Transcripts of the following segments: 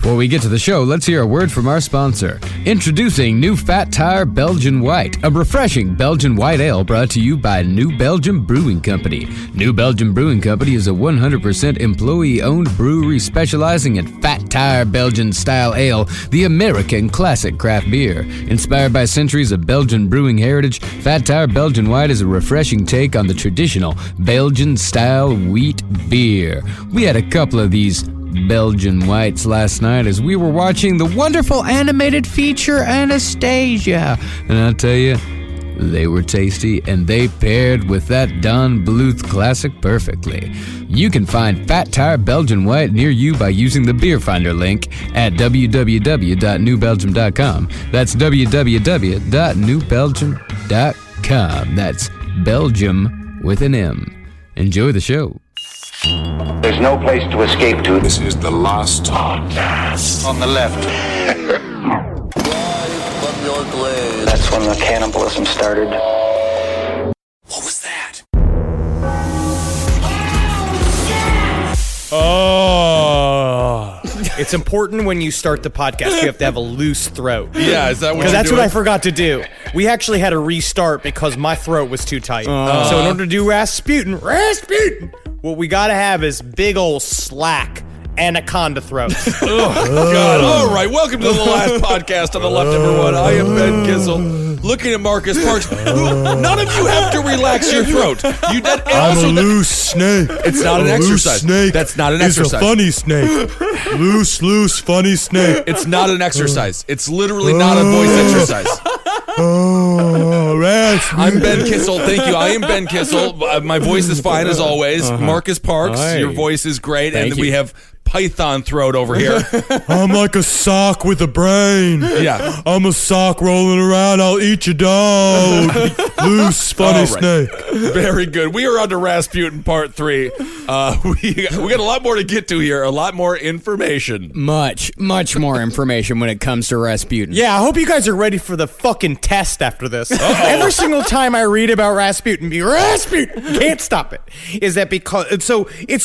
Before we get to the show, let's hear a word from our sponsor. Introducing New Fat Tire Belgian White, a refreshing Belgian white ale brought to you by New Belgium Brewing Company. New Belgium Brewing Company is a 100% employee-owned brewery specializing in Fat Tire Belgian-style ale, the American classic craft beer. Inspired by centuries of Belgian brewing heritage, Fat Tire Belgian White is a refreshing take on the traditional Belgian-style wheat beer. We had a couple of these Belgian whites last night as we were watching the wonderful animated feature Anastasia. And I'll tell you, they were tasty and they paired with that Don Bluth classic perfectly. You can find Fat Tire Belgian White near you by using the Beer Finder link at www.newbelgium.com. That's www.newbelgium.com. That's Belgium with an M. Enjoy the show. There's no place to escape to. This is the last podcast. On the left. That's when the cannibalism started. What was that? Oh. It's important when you start the podcast, you have to have a loose throat. Yeah, is that what you're Because that's doing? what I forgot to do. We actually had to restart because my throat was too tight. So in order to do Rasputin, what we gotta have is big old slack anaconda throat. God. All right, welcome to the last podcast on the left, everyone. I am Ben Kissel, looking at Marcus Parks. None of you have to relax your throat. You did. I'm a loose snake. It's not an exercise. Snake. That's not an It's exercise. a funny snake. Loose, funny snake. It's not an exercise. It's literally not a voice exercise. Oh, I'm Ben Kissel. Thank you. I am Ben Kissel. My voice is fine as always. Marcus Parks, Hi. your voice is great. Thank And you. we have Python throat over here. I'm like a sock with a brain. Yeah. I'm a sock rolling around. I'll eat your dog. Loose, funny All right. snake. Very good. We are on to Rasputin Part 3. We got a lot more to get to here. A lot more information. Much more information when it comes to Rasputin. Yeah, I hope you guys are ready for the fucking test after this. Every single time I read about Rasputin, can't stop it. Is that because it's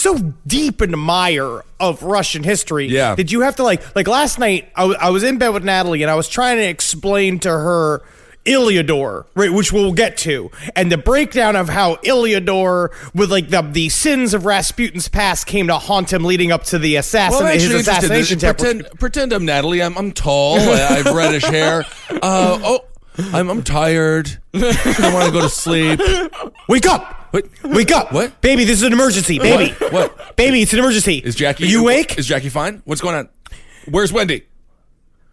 so deep in the mire of Russian history that you have to like last night I was in bed with Natalie and I was trying to explain to her Iliodor, right, which we'll get to, and the breakdown of how Iliodor, with like the sins of Rasputin's past, came to haunt him leading up to the his assassination attempt. Pretend I'm Natalie. I'm tall. I have reddish hair. I'm tired. I want to go to sleep. Wake up! What? Wake up! What? Baby, this is an emergency. Baby, What? Baby, it's an emergency. Is Jackie? Are you awake? Is Jackie fine? What's going on? Where's Wendy?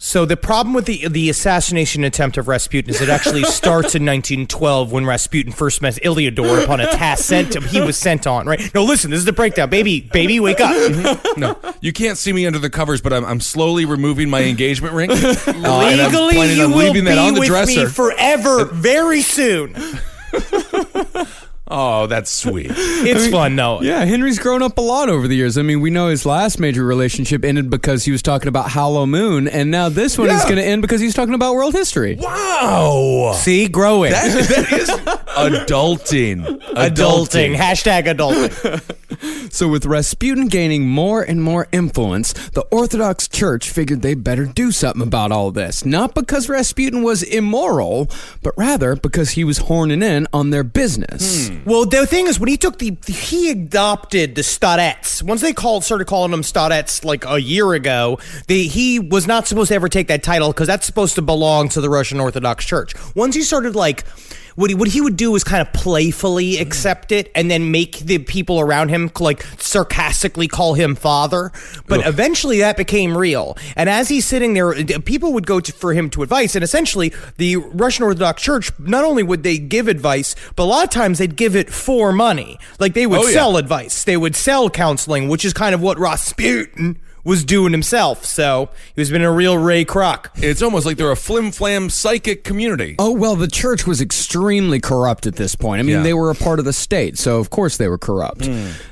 So the problem with the assassination attempt of Rasputin is it actually starts in 1912 when Rasputin first met Iliodor upon a task he was sent on, right? No, listen, this is the breakdown. Baby, wake up. No, you can't see me under the covers, but I'm slowly removing my engagement ring. Legally, you will be with me forever very soon. Oh, that's sweet. It's fun, though. Yeah, Henry's grown up a lot over the years. I mean, we know his last major relationship ended because he was talking about Hollow Moon, and now this one is going to end because he's talking about world history. Wow. See, growing. That is adulting. Adulting. Hashtag adulting. So with Rasputin gaining more and more influence, the Orthodox Church figured they better do something about all this. Not because Rasputin was immoral, but rather because he was horning in on their business. Well, the thing is, when he took he adopted the Starettes. Once they started calling them Starettes like a year ago, he was not supposed to ever take that title because that's supposed to belong to the Russian Orthodox Church. Once he started what he would do is kind of playfully accept it and then make the people around him like sarcastically call him father. But eventually that became real. And as he's sitting there, people would go for him to advice. And essentially the Russian Orthodox Church, not only would they give advice, but a lot of times they'd give it for money. Like they would sell advice. They would sell counseling, which is kind of what Rasputin was doing himself. So he was been a real Ray Kroc. It's almost like they're a flim-flam psychic community. Oh, well, the church was extremely corrupt at this point. I mean, they were a part of the state, so of course they were corrupt.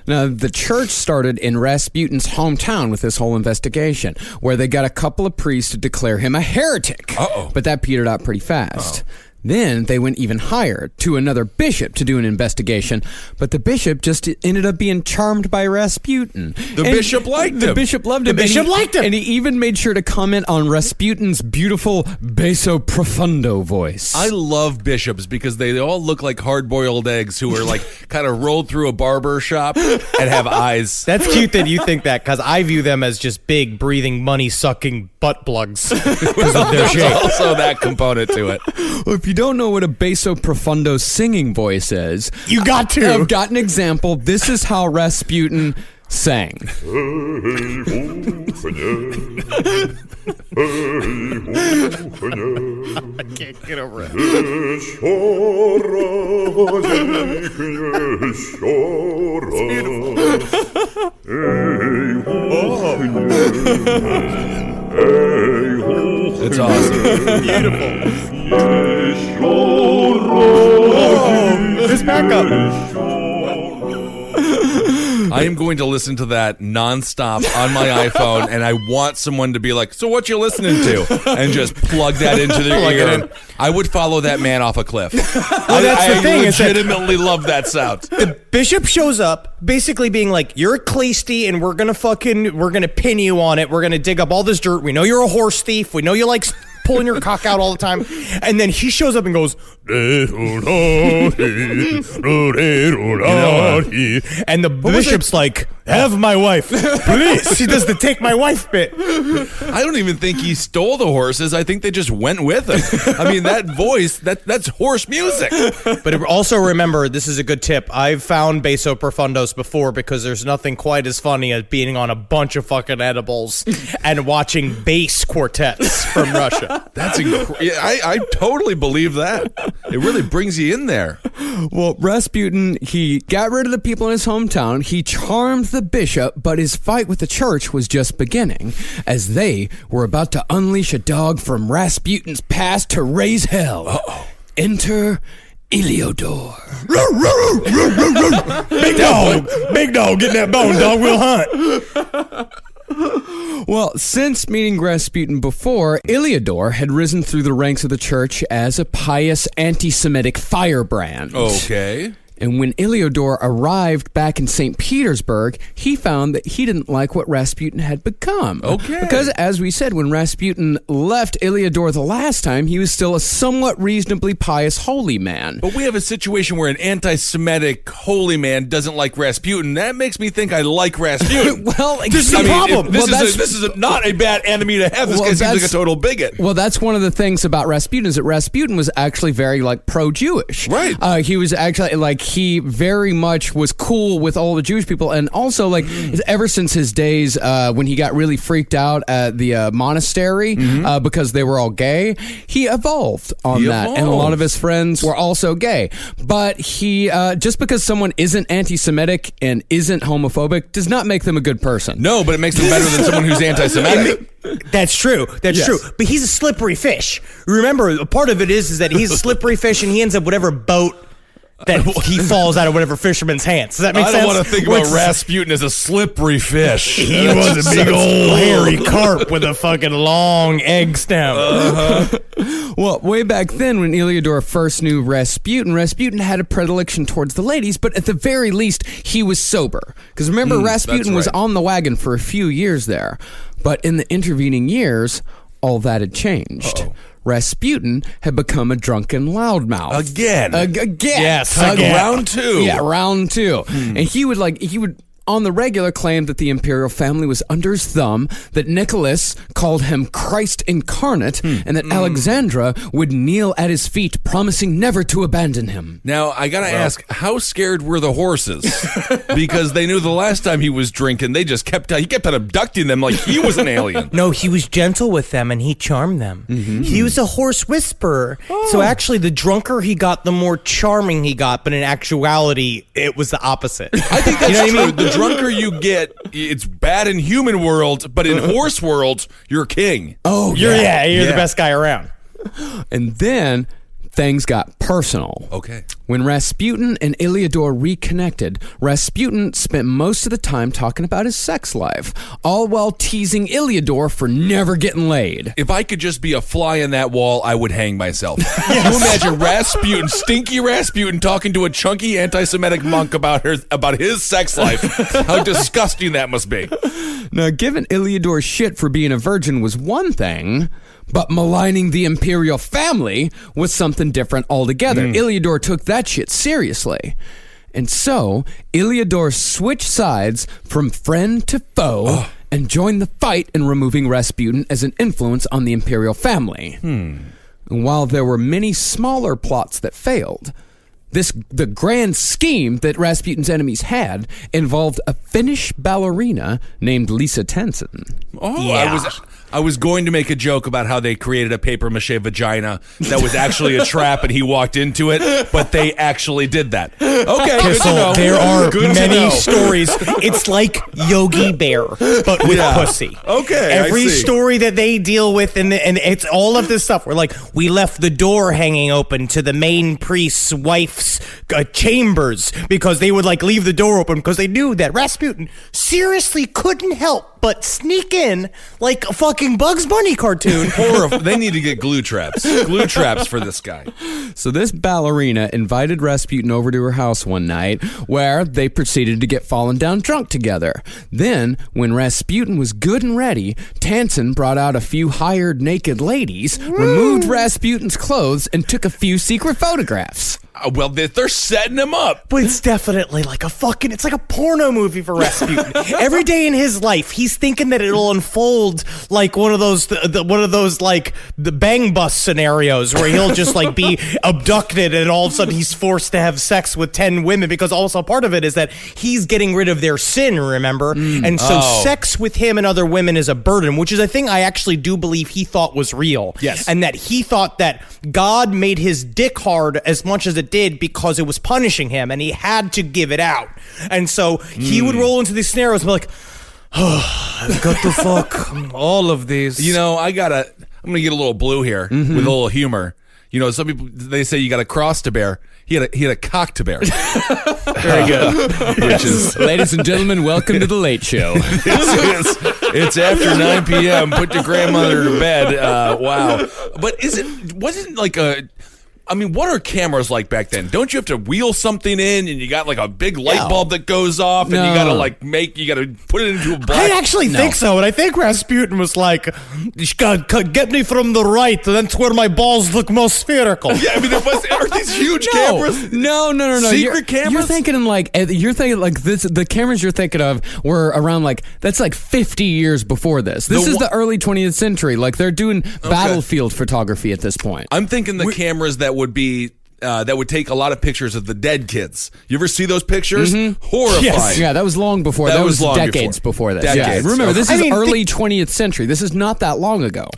Now, the church started in Rasputin's hometown with this whole investigation, where they got a couple of priests to declare him a heretic. But that petered out pretty fast. Then they went even higher to another bishop to do an investigation, but the bishop just ended up being charmed by Rasputin. The bishop liked him. The bishop loved him. The bishop liked him. And he even made sure to comment on Rasputin's beautiful basso profundo voice. I love bishops because they all look like hard-boiled eggs who are like kind of rolled through a barber shop and have eyes. That's cute that you think that, because I view them as just big, breathing, money-sucking butt plugs because of their There's shape. also that component to it. Well, if you don't know what a basso profundo singing voice is, You got to. I've got an example. This is how Rasputin sang. I can't get over it. It's awesome. This back up. I am going to listen to that nonstop on my iPhone, and I want someone to be like, "So what you listening to?" and just plug that into their ear. I would follow that man off a cliff. that's the thing, I is that- legitimately love that sound. The bishop shows up basically being like, you're a Cleasty and we're gonna pin you on it. We're gonna dig up all this dirt. We know you're a horse thief. We know you like pulling your cock out all the time. And then he shows up and goes, and the bishop's like, have my wife, please. He does the take my wife bit. I don't even think he stole the horses. I think they just went with him. I mean, that voice, that's horse music. But also remember, this is a good tip. I've found basso profundos before because there's nothing quite as funny as being on a bunch of fucking edibles and watching bass quartets from Russia. That's incredible. I totally believe that. It really brings you in there. Well, Rasputin, he got rid of the people in his hometown. He charmed the bishop, but his fight with the church was just beginning, as they were about to unleash a dog from Rasputin's past to raise hell. Uh-oh. Enter Iliodor. Big dog, get that bone, dog. We'll hunt. Well, since meeting Rasputin before, Iliodor had risen through the ranks of the church as a pious anti-Semitic firebrand. Okay. And when Iliodor arrived back in St. Petersburg, he found that he didn't like what Rasputin had become. Okay. Because, as we said, when Rasputin left Iliodor the last time, he was still a somewhat reasonably pious holy man. But we have a situation where an anti-Semitic holy man doesn't like Rasputin. That makes me think I like Rasputin. Well, This is the problem. This is not a bad enemy to have. This guy seems like a total bigot. Well, that's one of the things about Rasputin is that Rasputin was actually very pro-Jewish. Right. He was actually he very much was cool with all the Jewish people, and also ever since his days when he got really freaked out at the monastery because they were all gay, he evolved on that, and a lot of his friends were also gay. But he just because someone isn't anti-Semitic and isn't homophobic does not make them a good person. No, but it makes him better than someone who's anti-Semitic. That's true. That's true. But he's a slippery fish. Remember, a part of it is that he's a slippery fish and he ends up whatever boat that he falls out of whatever fisherman's hands. Does that make sense? I don't want to think about Rasputin as a slippery fish. He was a big old hairy carp with a fucking long egg stem. Well, way back then when Iliodor first knew Rasputin had a predilection towards the ladies, but at the very least, he was sober. Because remember, Rasputin was on the wagon for a few years there. But in the intervening years, all that had changed. Uh-oh. Rasputin had become a drunken loudmouth. Again. Yes. Again. Round two. Yeah, round two. And he would on the regular claimed that the imperial family was under his thumb, that Nicholas called him Christ incarnate, and that Alexandra would kneel at his feet, promising never to abandon him. Now, I gotta ask, how scared were the horses? Because they knew the last time he was drinking, he kept on abducting them like he was an alien. No, he was gentle with them and he charmed them. He was a horse whisperer. So actually, the drunker he got, the more charming he got. But in actuality, it was the opposite. I think that's true. The drunker you get, it's bad in human world, but in horse world, you're king. Oh, You're the best guy around. And then things got personal. Okay. When Rasputin and Iliodor reconnected, Rasputin spent most of the time talking about his sex life, all while teasing Iliodor for never getting laid. If I could just be a fly in that wall, I would hang myself. Can you imagine Rasputin, stinky Rasputin, talking to a chunky anti-Semitic monk about his sex life? How disgusting that must be. Now, giving Iliodor shit for being a virgin was one thing, but maligning the imperial family was something different altogether. Iliodor took that shit seriously. And so, Iliodor switched sides from friend to foe and joined the fight in removing Rasputin as an influence on the imperial family. And while there were many smaller plots that failed, the grand scheme that Rasputin's enemies had involved a Finnish ballerina named Lisa Tenson. Oh, yeah. I was going to make a joke about how they created a papier-mâché vagina that was actually a trap and he walked into it, but they actually did that. Okay, good to know. There are Good to many know. stories. It's like Yogi Bear, but with pussy. Okay, Every I see. story that they deal with, and it's all of this stuff. We're like, we left the door hanging open to the main priest's wife's chambers because they would like leave the door open because they knew that Rasputin seriously couldn't help but sneak in like a fucking Bugs Bunny cartoon. They need to get glue traps for this guy. So this ballerina invited Rasputin over to her house one night where they proceeded to get fallen down drunk together. Then, when Rasputin was good and ready, Tansen brought out a few hired naked ladies, removed Rasputin's clothes, and took a few secret photographs. Well, they're setting him up. But it's definitely like it's like a porno movie for Rasputin. Every day in his life, he's thinking that it'll unfold like one of those like the bang bus scenarios where he'll just like be abducted and all of a sudden he's forced to have sex with 10 women because also part of it is that he's getting rid of their sin, remember? And so sex with him and other women is a burden, which is a thing I actually do believe he thought was real. Yes. And that he thought that God made his dick hard as much as it did because it was punishing him and he had to give it out. And so he would roll into these scenarios and be like, I've got to fuck all of these. You know, I'm gonna get a little blue here with a little humor. You know, some people, they say you got a cross to bear. He had a cock to bear. Very good. Which is, Ladies and gentlemen, welcome to The Late Show. it's after 9 p.m. Put your grandmother to bed. Wow. But wasn't like what are cameras like back then? Don't you have to wheel something in and you got like a big light bulb that goes off and you gotta put it into a black? I actually think so, and I think Rasputin was like, get me from the right, that's where my balls look more spherical. Yeah, I mean, are these huge cameras? No. Secret cameras? You're thinking like this. The cameras you're thinking of were around that's like 50 years before this. This is the early 20th century. Like they're doing battlefield photography at this point. I'm thinking the cameras that would be that would take a lot of pictures of the dead kids. You ever see those pictures? Horrifying. Yes. Yeah, that was long before. That was decades before this. Decades. Yeah. Remember, this is early 20th century. This is not that long ago.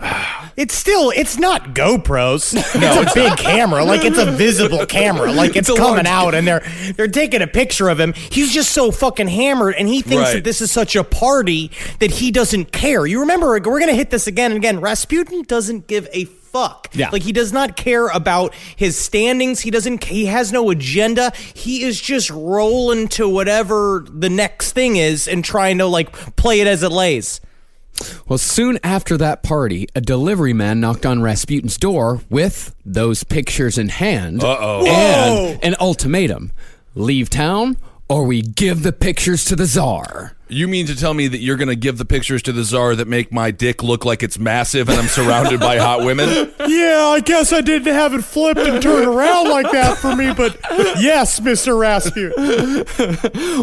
It's not GoPros. It's a big camera. Like it's a visible camera. Like it's coming out and they're taking a picture of him. He's just so fucking hammered and he thinks that this is such a party that he doesn't care. You remember, we're going to hit this again and again. Rasputin doesn't give a fuck. Yeah. Like he does not care about his standings. He has no agenda. He is just rolling to whatever the next thing is and trying to like play it as it lays. Well, soon after that party, a delivery man knocked on Rasputin's door with those pictures in hand and an ultimatum. Leave town or we give the pictures to the Tsar. You mean to tell me that you're going to give the pictures to the Tsar that make my dick look like it's massive and I'm surrounded by hot women? Yeah, I guess I didn't have it flipped and turned around like that for me, but yes, Mr. Rasputin.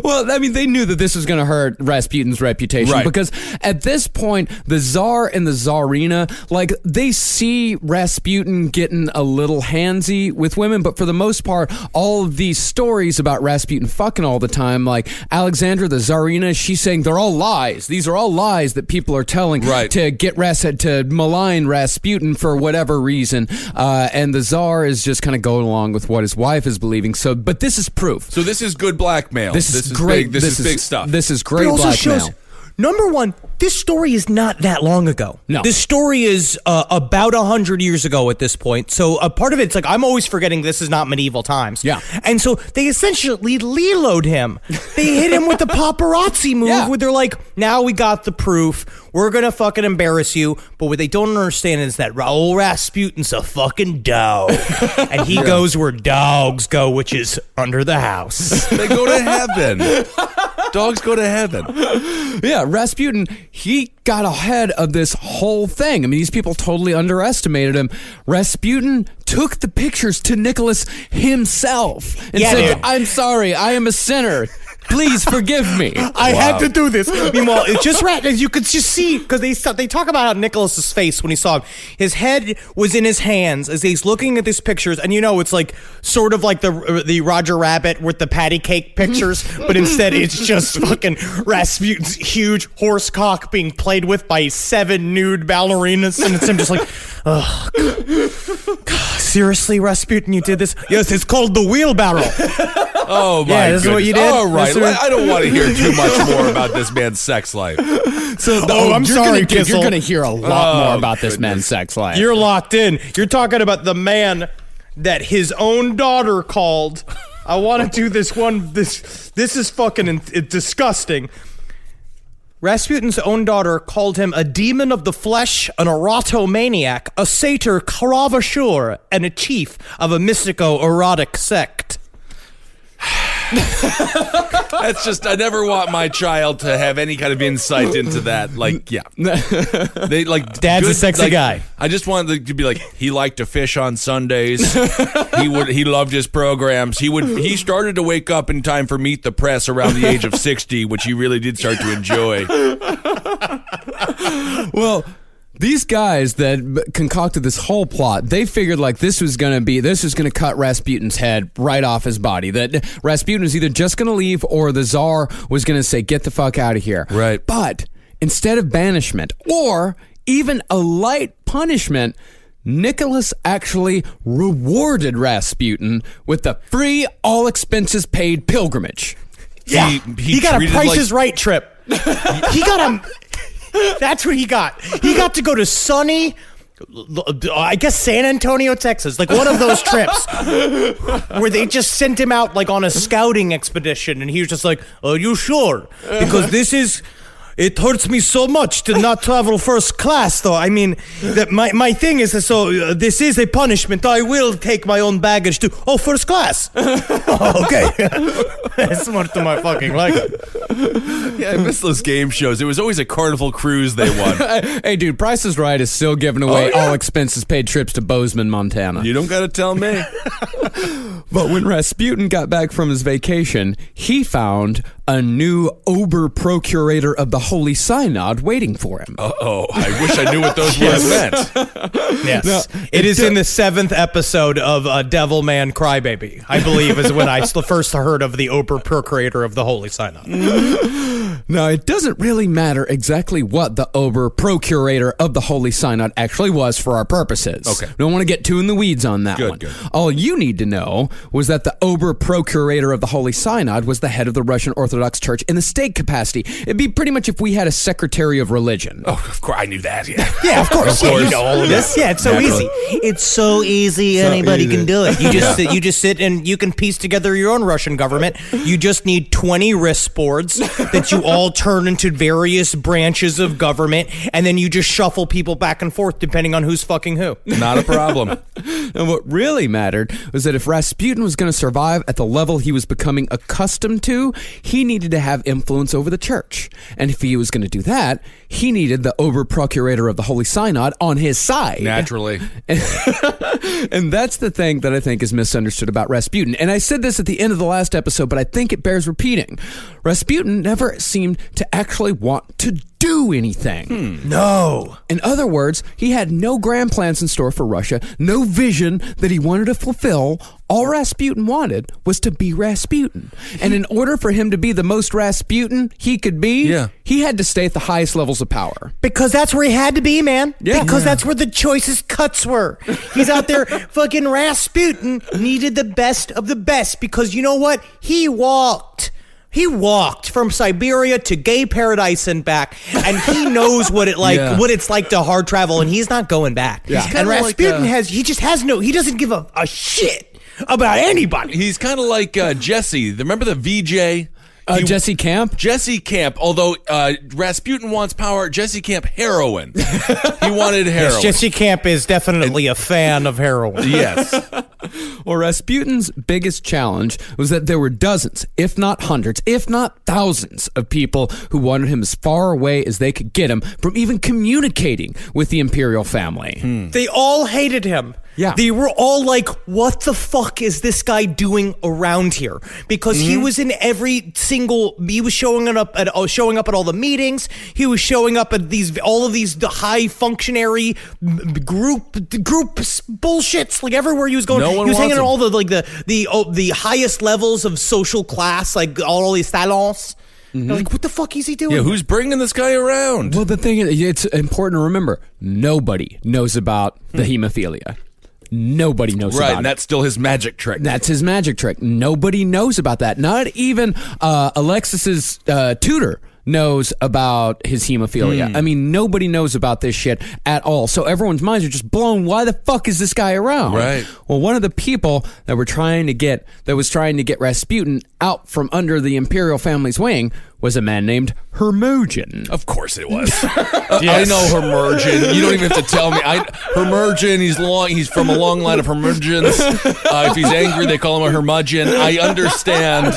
Well, I mean, they knew that this was going to hurt Rasputin's reputation because at this point, the Tsar and the Tsarina, like, they see Rasputin getting a little handsy with women, but for the most part, all of these stories about Rasputin fucking all the time, like Alexandra, the Tsarina, she's saying they're all lies. These are all lies that people are telling to get to malign Rasputin for whatever reason. And the Tsar is just kind of going along with what his wife is believing. So, but this is proof. So this is good blackmail. This is great. This is big stuff. This is great blackmail. Number one, this story is not that long ago. No. This story is about 100 years ago at this point. So a part of it's like, I'm always forgetting this is not medieval times. Yeah. And so they essentially Lilo'd him. They hit him with the paparazzi move where they're like, now we got the proof. We're going to fucking embarrass you. But what they don't understand is that old Rasputin's a fucking dog. And he goes where dogs go, which is under the house. They go to heaven. Dogs go to heaven. Yeah, Rasputin, he got ahead of this whole thing. I mean, these people totally underestimated him. Rasputin took the pictures to Nicholas himself and said, dude. I'm sorry, I am a sinner. Please forgive me. I had to do this. Meanwhile, it's just as you could just see, because they talk about how Nicholas's face when he saw him. His head was in his hands as he's looking at these pictures, and it's like sort of like the Roger Rabbit with the patty cake pictures, but instead it's just fucking Rasputin's huge horse cock being played with by 7 nude ballerinas, and it's him just like, oh, God, seriously, Rasputin, you did this? Yes, it's called the wheelbarrow. Oh, my Yeah, this is what you did? All right. This is- I don't want to hear too much more about this man's sex life. I'm sorry, Kissel. You're going to hear a lot more about this man's sex life. You're locked in. You're talking about the man that his own daughter called. I want to do this one. This is fucking disgusting. Rasputin's own daughter called him a demon of the flesh, an erotomaniac, a satyr caravashur, and a chief of a mystico-erotic sect. That's just, I never want my child to have any kind of insight into that. Like, yeah. They like Dad's a sexy guy. I just wanted to be like, he liked to fish on Sundays. He loved his programs. He started to wake up in time for Meet the Press around the age of 60, which he really did start to enjoy. Well, these guys that concocted this whole plot, they figured like this was going to cut Rasputin's head right off his body. That Rasputin was either just going to leave or the Tsar was going to say, get the fuck out of here. Right. But instead of banishment or even a light punishment, Nicholas actually rewarded Rasputin with a free, all expenses paid pilgrimage. Yeah, he got a Price is Right trip. He got a... That's what he got. He got to go to sunny, I guess, San Antonio, Texas. Like one of those trips where they just sent him out like on a scouting expedition. And he was just like, are you sure? Because it hurts me so much to not travel first class, though. I mean, that my thing is, this is a punishment. I will take my own baggage to, first class. Okay. That's smart to my fucking like. Yeah, I miss those game shows. It was always a Carnival cruise they won. Hey, dude, Price is Right is still giving away all expenses paid trips to Bozeman, Montana. You don't got to tell me. But when Rasputin got back from his vacation, he found a new Ober-Procurator of the Holy Synod waiting for him. Uh-oh, I wish I knew what those words meant. Yes. No, it is in the 7th episode of Devilman Crybaby, I believe, is when I first heard of the Ober-Procurator of the Holy Synod. Now, it doesn't really matter exactly what the Ober-Procurator of the Holy Synod actually was for our purposes. Okay. Don't want to get too in the weeds on that one. Good. All you need to know was that the Ober-Procurator of the Holy Synod was the head of the Russian Orthodox Church in the state capacity. It'd be pretty much if we had a Secretary of Religion. Oh, of course, I knew that, yeah. Yeah, of course. Yeah, you know all of this. Yeah, it's so easy. It's so easy. Anybody can do it. You just sit and you can piece together your own Russian government. You just need 20 wrist boards that you all turn into various branches of government, and then you just shuffle people back and forth depending on who's fucking who. Not a problem. And what really mattered was that if Rasputin was going to survive at the level he was becoming accustomed to, he needed to have influence over the church. And if he was going to do that, he needed the Ober-Procurator of the Holy Synod on his side. Naturally. And that's the thing that I think is misunderstood about Rasputin. And I said this at the end of the last episode, but I think it bears repeating. Rasputin never seemed to actually want to do anything. No. In other words, he had no grand plans in store for Russia, no vision that he wanted to fulfill. All Rasputin wanted was to be Rasputin. And in order for him to be the most Rasputin he could be, he had to stay at the highest levels of power. Because that's where he had to be, man. Yeah. Because that's where the choicest cuts were. He's out there, fucking Rasputin needed the best of the best because you know what? He walked. He walked from Siberia to gay paradise and back, and he knows what it's like to hard travel, and he's not going back. Yeah. And Rasputin he doesn't give a shit about anybody. He's kind of like Jesse. Remember the VJ? Jesse Camp? Jesse Camp, although Rasputin wants power, Jesse Camp heroin. He wanted heroin. Yes, Jesse Camp is definitely a fan of heroin. Yes. Well, Rasputin's biggest challenge was that there were dozens, if not hundreds, if not thousands of people who wanted him as far away as they could get him from even communicating with the imperial family. They all hated him. Yeah. They were all like, what the fuck is this guy doing around here? Because he was in he was showing up at all the meetings. He was showing up at all of these high functionary group bullshits, like everywhere he was going. No one he was hanging wants at all the highest levels of social class, like all these salons. They're like, what the fuck is he doing? Yeah, who's bringing this guy around? Well, the thing is, it's important to remember, nobody knows about the hemophilia. Nobody knows about it. Right, and that's still his magic trick. That's his magic trick. Nobody knows about that. Not even Alexis's tutor knows about his hemophilia. I mean, nobody knows about this shit at all. So everyone's minds are just blown. Why the fuck is this guy around? Right. Well, one of the people that was trying to get Rasputin out from under the imperial family's wing was a man named Hermogen. Of course it was. I know Hermogen. You don't even have to tell me. Hermogen, he's from a long line of Hermogens. If he's angry, they call him a Hermogen. I understand.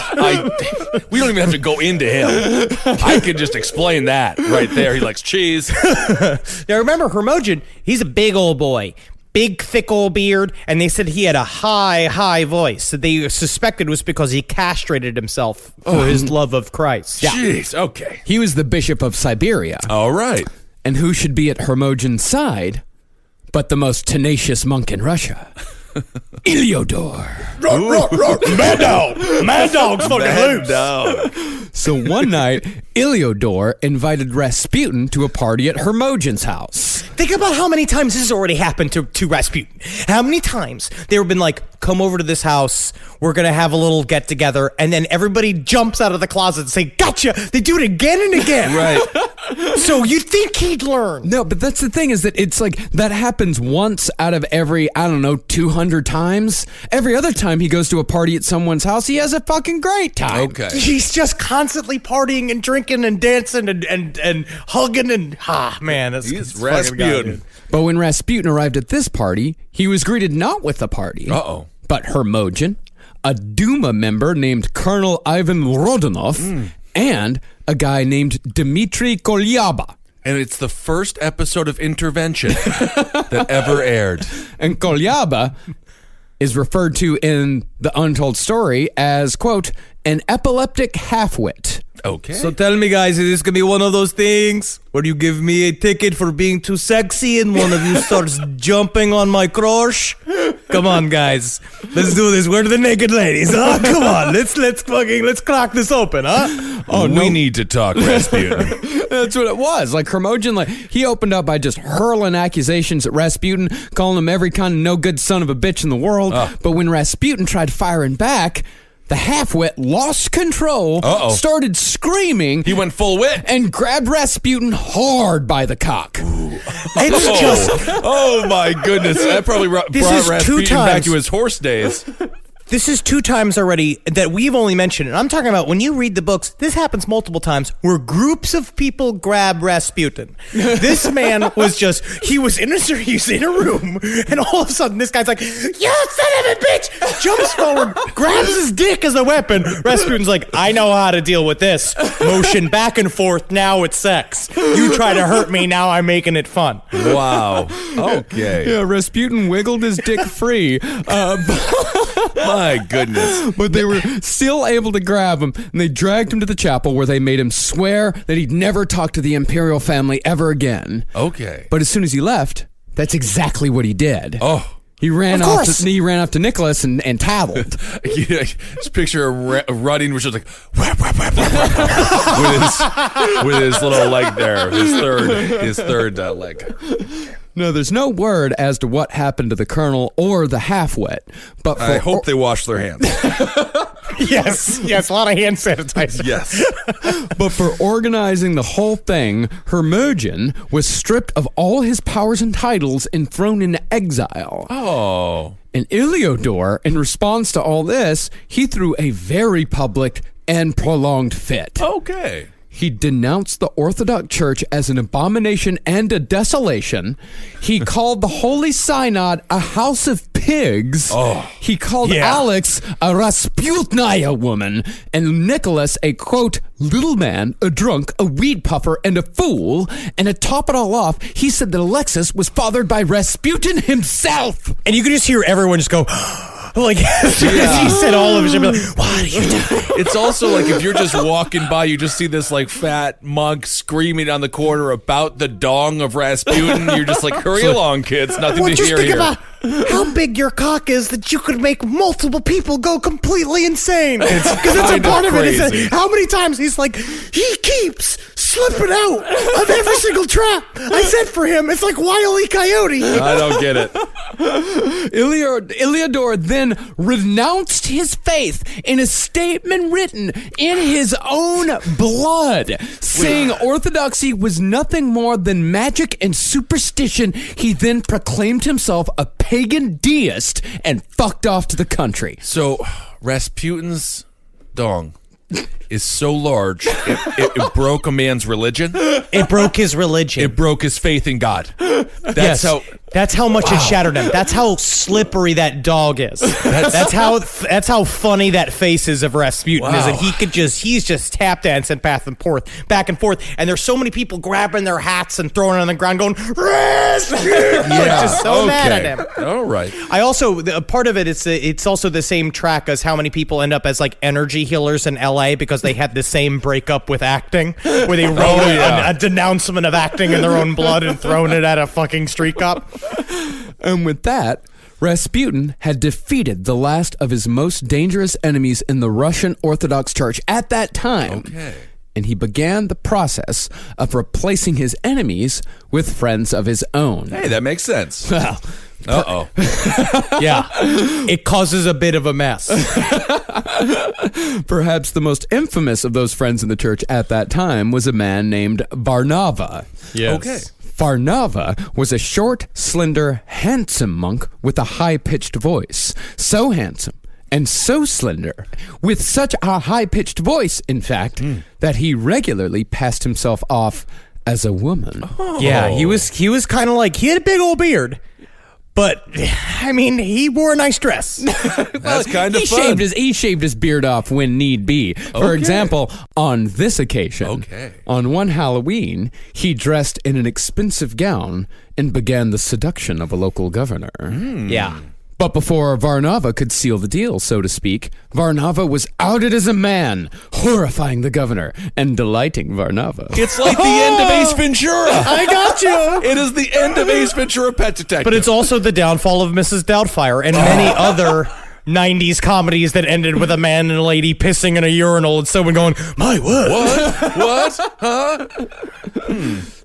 We don't even have to go into him. I could just explain that right there. He likes cheese. Now remember, Hermogen, he's a big old boy. Big, thick old beard, and they said he had a high voice that they suspected was because he castrated himself for his love of Christ. Jeez, okay. He was the bishop of Siberia. All right. And who should be at Hermogen's side but the most tenacious monk in Russia? Iliodor. Mad dog's fucking loose. So one night, Iliodor invited Rasputin to a party at Hermogen's house. Think about how many times this has already happened to Rasputin. How many times they've been like, come over to this house, we're going to have a little get together, and then everybody jumps out of the closet and say, gotcha! They do it again and again. Right. So you'd think he'd learn. No, but that's the thing is that it's like that happens once out of every, 200 times. Every other time he goes to a party at someone's house, he has a fucking great time. Okay. He's just constantly partying and drinking and dancing and hugging and man, He's fucking Rasputin. God, But when Rasputin arrived at this party, he was greeted not with the party, but Hermogen, a Duma member named Colonel Ivan Rodionov, and a guy named Dmitry Kolyaba. And it's the first episode of Intervention that ever aired. And Kolyaba is referred to in the Untold Story as, quote, an epileptic half-wit. Okay. So tell me, guys, is this gonna be one of those things where you give me a ticket for being too sexy and one of you starts jumping on my crush? Come on, guys, let's do this. Where are the naked ladies? Huh? Come on, let's crack this open, huh? We need to talk, Rasputin. That's what it was. Like Hermogen, he opened up by just hurling accusations at Rasputin, calling him every kind of no good son of a bitch in the world. But when Rasputin tried firing back, the half-wit lost control, started screaming. He went full wit. And grabbed Rasputin hard by the cock. It's just... Oh, my goodness. That probably brought Rasputin back to his horse days. This is 2 times already that we've only mentioned, and I'm talking about when you read the books, this happens multiple times, where groups of people grab Rasputin. This man was he was in a room, and all of a sudden this guy's like, you son of a bitch, jumps forward, grabs his dick as a weapon. Rasputin's like, I know how to deal with this. Motion back and forth, now it's sex. You try to hurt me, now I'm making it fun. Wow. Okay. Yeah, Rasputin wiggled his dick free. My goodness. But they were still able to grab him, and they dragged him to the chapel where they made him swear that he'd never talk to the imperial family ever again. Okay. But as soon as he left, that's exactly what he did. Oh. He ran off to Nicholas and tattled. Yeah, just picture Rudding was just like whap, whap, whap, whap, whap, with his little leg there, his third leg. No, there's no word as to what happened to the colonel or the half-wit. But I hope they wash their hands. Yes, a lot of hand sanitizer. Yes. But for organizing the whole thing, Hermogen was stripped of all his powers and titles and thrown into exile. Oh. And Iliodor, in response to all this, he threw a very public and prolonged fit. Okay. He denounced the Orthodox Church as an abomination and a desolation. He called the Holy Synod a house of pigs. He called Alex a Rasputnaya woman, and Nicholas a, quote, little man, a drunk, a weed puffer, and a fool. And to top it all off, he said that Alexis was fathered by Rasputin himself. And you could just hear everyone just go, like, as soon as he said all of it, she'd be like, what are you doing? It's also like if you're just walking by, you just see this like fat monk screaming on the corner about the dong of Rasputin. You're just like, hurry along, kids. Nothing Well, to just hear think here. about how big your cock is that you could make multiple people go completely insane. Because that's a kind of part of it. crazy. Is that how many times he's like, he keeps slipping out of every single trap I set for him. It's like Wile E. Coyote. I don't get it. Iliodor then renounced his faith in a statement written in his own blood, saying orthodoxy was nothing more than magic and superstition. He then proclaimed himself a pagan deist and fucked off to the country. So Rasputin's dong is so large, it broke a man's religion. It broke his religion. It broke his faith in God. That's how. That's how much it shattered him. That's how slippery that dog is. That's how funny that face is of Rasputin. Is that he's just tap dancing back and forth, and there's so many people grabbing their hats and throwing it on the ground, going Rasputin, just so mad at him. All right. I also a part of it is it's also the same track as how many people end up as like energy healers in LA because they had the same breakup with acting, where they wrote a denouncement of acting in their own blood and thrown it at a fucking street cop. And with that, Rasputin had defeated the last of his most dangerous enemies in the Russian Orthodox Church at that time. Okay. And he began the process of replacing his enemies with friends of his own. Hey, that makes sense. Well, Uh-oh. Yeah, it causes a bit of a mess. perhaps the most infamous of those friends in the church at that time was a man named Varnava. Yes. Okay. Varnava was a short, slender, handsome monk with a high-pitched voice. So handsome and so slender, with such a high-pitched voice, in fact, that he regularly passed himself off as a woman. Yeah, he was kind of like, he had a big old beard. But, I mean, he wore a nice dress. That's kind of fun. He shaved his beard off when need be. For example, on this occasion, on one Halloween, he dressed in an expensive gown and began the seduction of a local governor. Yeah. But before Varnava could seal the deal, so to speak, Varnava was outed as a man, horrifying the governor and delighting Varnava. It's like the end of Ace Ventura. I got you. It is the end of Ace Ventura Pet Detective. But it's also the downfall of Mrs. Doubtfire and many other 90s comedies that ended with a man and a lady pissing in a urinal and someone going, my word. What? Huh?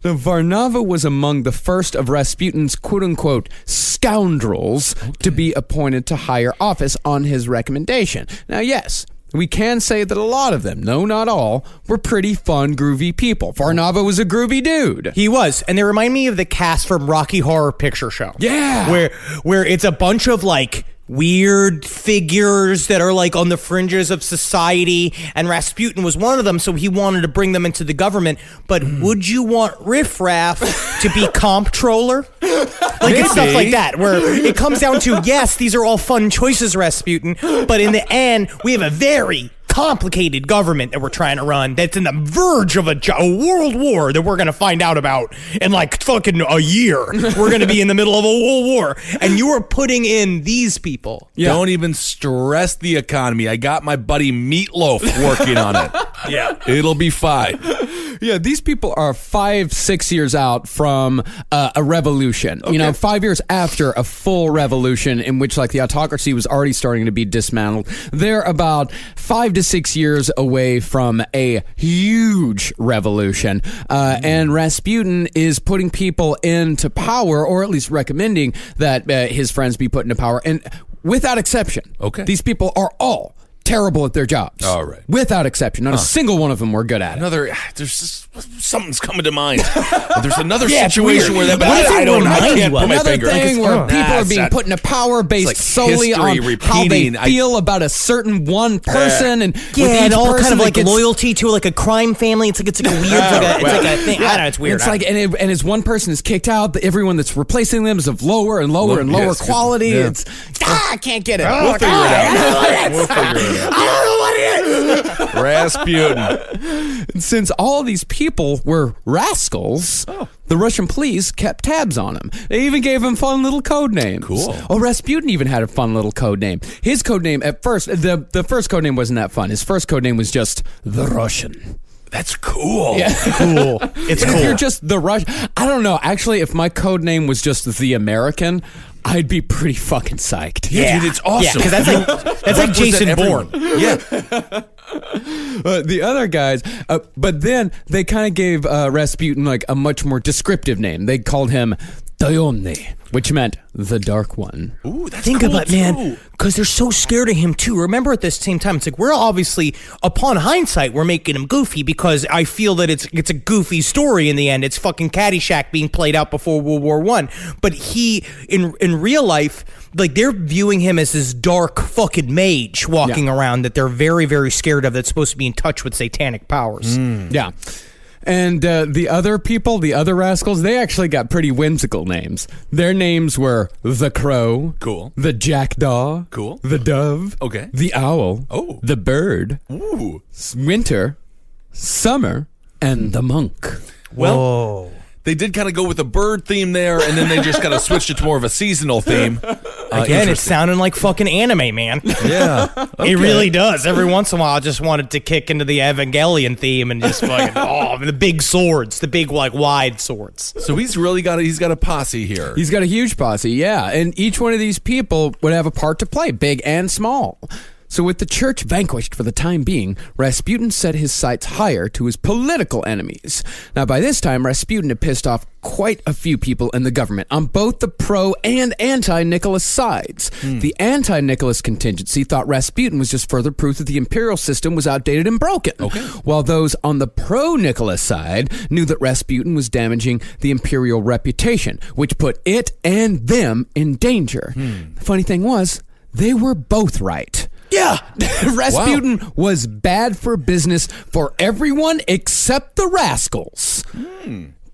Now, Varnava was among the first of Rasputin's quote-unquote scoundrels to be appointed to higher office on his recommendation. Now, yes, we can say that a lot of them, no, not all, were pretty fun, groovy people. Varnava was a groovy dude. He was, and they remind me of the cast from Rocky Horror Picture Show. Yeah. Where it's a bunch of like weird figures that are like on the fringes of society, and Rasputin was one of them, so he wanted to bring them into the government. But would you want riffraff to be comptroller? Like it's stuff like that, where it comes down to, yes, these are all fun choices, Rasputin, but in the end, we have a very complicated government that we're trying to run that's in the verge of a world war that we're going to find out about in like fucking a year. We're going to be in the middle of a world war, and you are putting in these people. Don't even stress the economy. I got my buddy Meatloaf working on it. Yeah. It'll be fine. Yeah, these people are 5-6 years out from a revolution. You know, 5 years after a full revolution in which, like, the autocracy was already starting to be dismantled. They're about 5 to 6 years away from a huge revolution. And Rasputin is putting people into power, or at least recommending that his friends be put into power. And without exception, these people are all terrible at their jobs. All right. Without exception. Not a single one of them were good at it. There's just, something's coming to mind. There's another situation where that, but What if I it don't know. I reminds can't you put of? my Another finger. thing where people are being put into power based like solely on history how they repeating. feel about a certain one person, and with Yeah, and each all person kind of that like gets- loyalty to like a crime family. It's like a weird, it's like a thing. I don't know. It's weird. It's like, and as one person is kicked out, everyone that's replacing them is of lower and lower and lower quality. yeah. It's I can't get it. We'll figure it out. We'll figure it out. I don't know what it is. Rasputin. Since all these people were rascals, the Russian police kept tabs on him. They even gave him fun little code names. Cool. Oh, Rasputin even had a fun little code name. His code name at first, the first code name wasn't that fun. His first code name was just the Russian. That's cool. Yeah. Cool. It's If cool. you're just the Russian, I don't know. Actually, if my code name was just the American, I'd be pretty fucking psyched. Yeah, dude, it's awesome. Yeah, because that's like Jason Bourne. Yeah. The other guys, but then they kind of gave Rasputin like a much more descriptive name. They called him Dione, which meant the Dark One. Ooh, that's Think cool about it, too. man, because they're so scared of him too. Remember, at this same time, it's like we're obviously, upon hindsight, we're making him goofy because I feel that it's a goofy story in the end. It's fucking Caddyshack being played out before World War I. But he, in real life, like they're viewing him as this dark fucking mage walking around that they're very, very scared of. That's supposed to be in touch with satanic powers. Yeah. And the other people, the other rascals, they actually got pretty whimsical names. Their names were the Crow. Cool. The Jackdaw. Cool. The Dove. Okay. The Owl. Oh. The Bird. Ooh. Winter. Summer. And the Monk. Well, they did kind of go with a bird theme there, and then they just kind of switched it to more of a seasonal theme. Again, it's sounding like fucking anime, man. Yeah. It really does. Every once in a while, I just wanted to kick into the Evangelion theme and just fucking, the big swords, the big, like, wide swords. So he's got a posse here. He's got a huge posse, yeah. And each one of these people would have a part to play, big and small. So with the church vanquished for the time being, Rasputin set his sights higher to his political enemies. Now, by this time, Rasputin had pissed off quite a few people in the government on both the pro and anti-Nicholas sides. The anti-Nicholas contingency thought Rasputin was just further proof that the imperial system was outdated and broken. While those on the pro-Nicholas side knew that Rasputin was damaging the imperial reputation, which put it and them in danger. The funny thing was, they were both right. Yeah, Rasputin was bad for business for everyone except the rascals.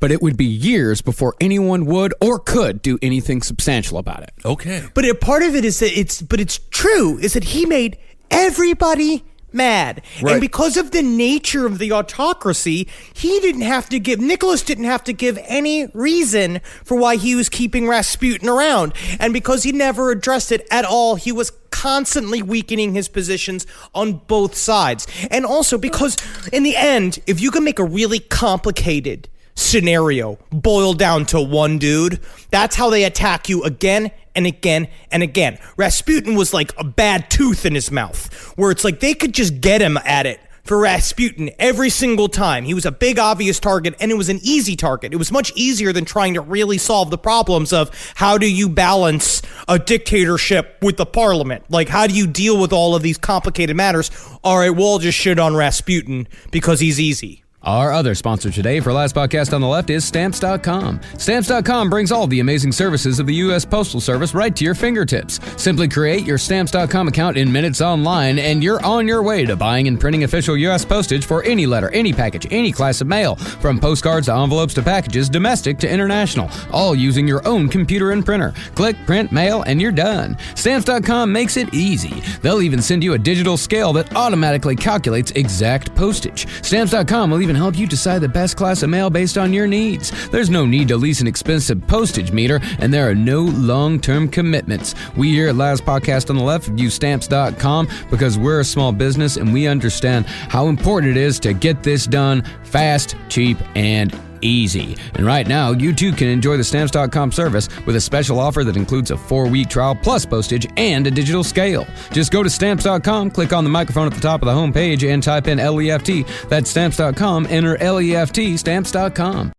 But it would be years before anyone would or could do anything substantial about it. Okay. But part of it is that it's true, is that he made everybody mad. Right. And because of the nature of the autocracy, Nicholas didn't have to give any reason for why he was keeping Rasputin around. And because he never addressed it at all, he was constantly weakening his positions on both sides. And also because in the end, if you can make a really complicated scenario boil down to one dude, that's how they attack you again and again and again. Rasputin was like a bad tooth in his mouth, where it's like they could just get him at it for Rasputin every single time. He was a big obvious target, and it was an easy target. It was much easier than trying to really solve the problems of how do you balance a dictatorship with the parliament? Like, how do you deal with all of these complicated matters? All right, we'll just shit on Rasputin because he's easy. Our other sponsor today for Last Podcast on the Left is Stamps.com. Stamps.com brings all the amazing services of the U.S. Postal Service right to your fingertips. Simply create your Stamps.com account in minutes online, and you're on your way to buying and printing official U.S. postage for any letter, any package, any class of mail, from postcards to envelopes to packages, domestic to international, all using your own computer and printer. Click, print, mail, and you're done. Stamps.com makes it easy. They'll even send you a digital scale that automatically calculates exact postage. Stamps.com will even even help you decide the best class of mail based on your needs. There's no need to lease an expensive postage meter, and there are no long-term commitments. We here at Last Podcast on the Left use Stamps.com because we're a small business and we understand how important it is to get this done fast, cheap, and easy. And right now, you too can enjoy the Stamps.com service with a special offer that includes a 4-week trial plus postage and a digital scale. Just go to Stamps.com, click on the microphone at the top of the homepage, and type in LEFT. That's Stamps.com. Enter LEFT, Stamps.com.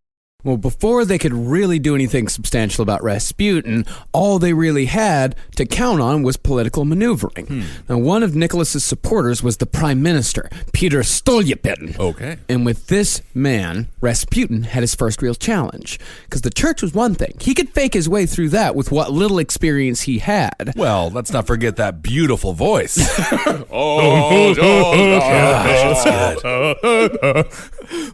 Well, before they could really do anything substantial about Rasputin, all they really had to count on was political maneuvering. Now, one of Nicholas's supporters was the prime minister, Peter Stolypin. Okay. And with this man, Rasputin had his first real challenge. Because the church was one thing. He could fake his way through that with what little experience he had. Well, let's not forget that beautiful voice.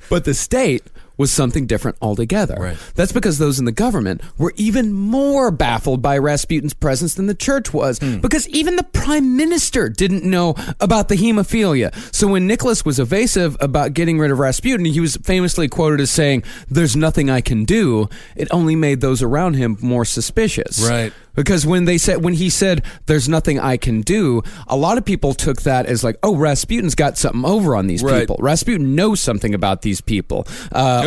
But the state was something different altogether. Right. That's because those in the government were even more baffled by Rasputin's presence than the church was, because even the prime minister didn't know about the hemophilia. So when Nicholas was evasive about getting rid of Rasputin, he was famously quoted as saying, "There's nothing I can do." It only made those around him more suspicious. Right. Because when he said, "There's nothing I can do," a lot of people took that as like, "Oh, Rasputin's got something over on these Right. people. Rasputin knows something about these people."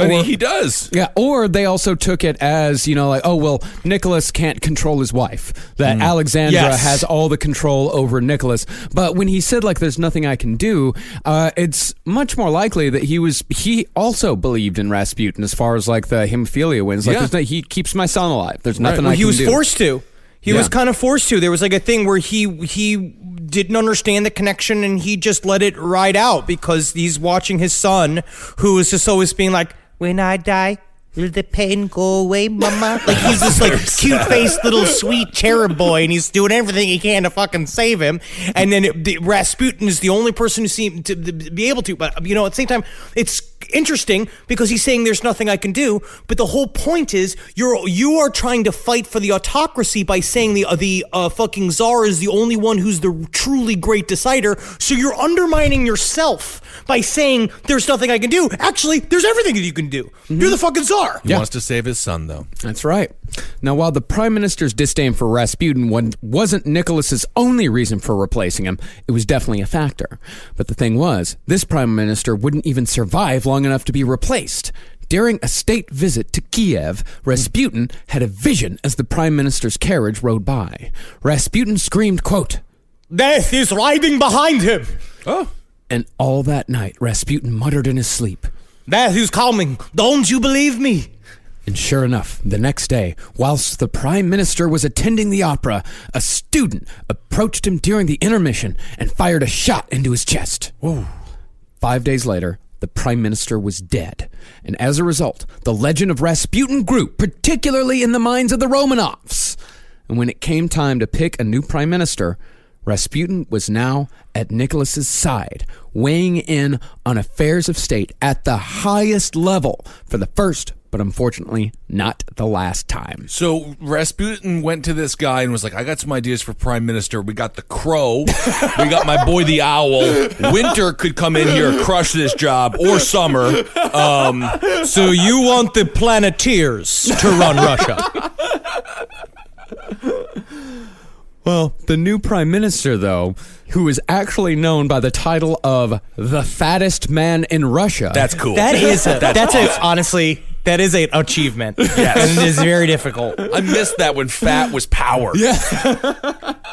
He does. Yeah, or they also took it as, like, "Oh, well, Nicholas can't control his wife. That Alexandra Yes. has all the control over Nicholas." But when he said, like, "There's nothing I can do," it's much more likely that he also believed in Rasputin as far as, like, the hemophilia wins. Like, Yeah. he keeps my son alive. There's nothing Well, I he can was do. forced to. He Yeah. was kind of forced to. There was like a thing where he didn't understand the connection and he just let it ride out because he's watching his son, who is just always being like, "When I die, will the pain go away, mama?" Like, he's this like cute-faced little sweet cherub boy, and he's doing everything he can to fucking save him. And then Rasputin is the only person who seemed to be able to. But at the same time, it's interesting because he's saying there's nothing I can do. But the whole point is you are trying to fight for the autocracy by saying the fucking czar is the only one who's the truly great decider. So you're undermining yourself by saying there's nothing I can do. Actually, there's everything that you can do. You're the fucking czar. He wants to save his son, though. That's right. Now, while the prime minister's disdain for Rasputin wasn't Nicholas's only reason for replacing him, it was definitely a factor. But the thing was, this prime minister wouldn't even survive long enough to be replaced. During a state visit to Kiev, Rasputin had a vision as the prime minister's carriage rode by. Rasputin screamed, quote, Death is riding behind him. Oh. and all that night Rasputin muttered in his sleep. Death is coming. Don't you believe me? And sure enough, the next day, whilst the prime minister was attending the opera, a student approached him during the intermission and fired a shot into his chest. Whoa. 5 days later, the prime minister was dead. And as a result, the legend of Rasputin grew, particularly in the minds of the Romanovs. And when it came time to pick a new prime minister, Rasputin was now at Nicholas's side, weighing in on affairs of state at the highest level for the first, but unfortunately not the last time. So Rasputin went to this guy and was like, "I got some ideas for prime minister. We got the Crow. We got my boy the Owl. Winter could come in here, crush this job, or Summer. So you want the Planeteers to run Russia? Well, the new prime minister, though, who is actually known by the title of the fattest man in Russia. That's cool. That is honestly, that is an achievement. Yes. And it is very difficult. I missed that when fat was power. Yeah.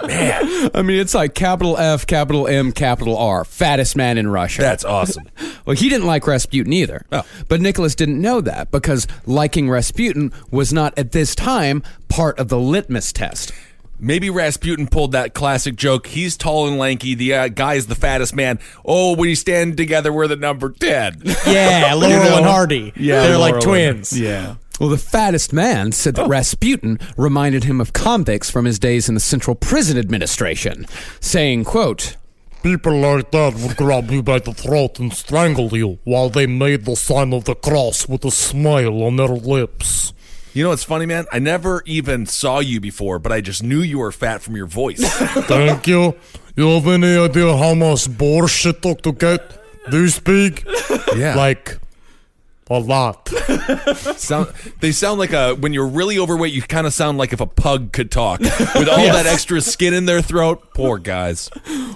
Man, I mean, it's like capital F, capital M, capital R. Fattest man in Russia. that's awesome. Well, he didn't like Rasputin either. Oh. But Nicholas didn't know that because liking Rasputin was not at this time part of the litmus test. Maybe Rasputin pulled that classic joke. He's tall and lanky. The guy's the fattest man. Oh, when you stand together, we're the number 10. Yeah, Laurel and Hardy. Yeah, They're like Laurel twins. Yeah. Well, the fattest man said that Rasputin reminded him of convicts from his days in the Central Prison Administration, saying, quote, People like that would grab you by the throat and strangle you while they made the sign of the cross with a smile on their lips. You know what's funny, man? I never even saw you before, but I just knew you were fat from your voice. Thank you. You have any idea how much borscht it took to get this big? Yeah. Like A lot. They sound like when you're really overweight, you kind of sound like if a pug could talk. With all that extra skin in their throat. Poor guys.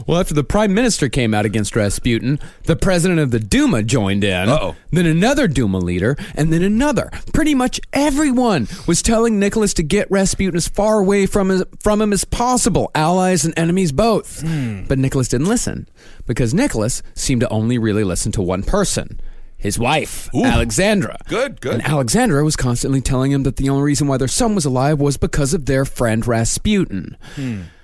Well, after the prime minister came out against Rasputin, the president of the Duma joined in. Uh-oh. Then another Duma leader, and then another. Pretty much everyone was telling Nicholas to get Rasputin as far away from him as possible, allies and enemies both. But Nicholas didn't listen, because Nicholas seemed to only really listen to one person. His wife, Alexandra. Good. And Alexandra was constantly telling him that the only reason why their son was alive was because of their friend Rasputin.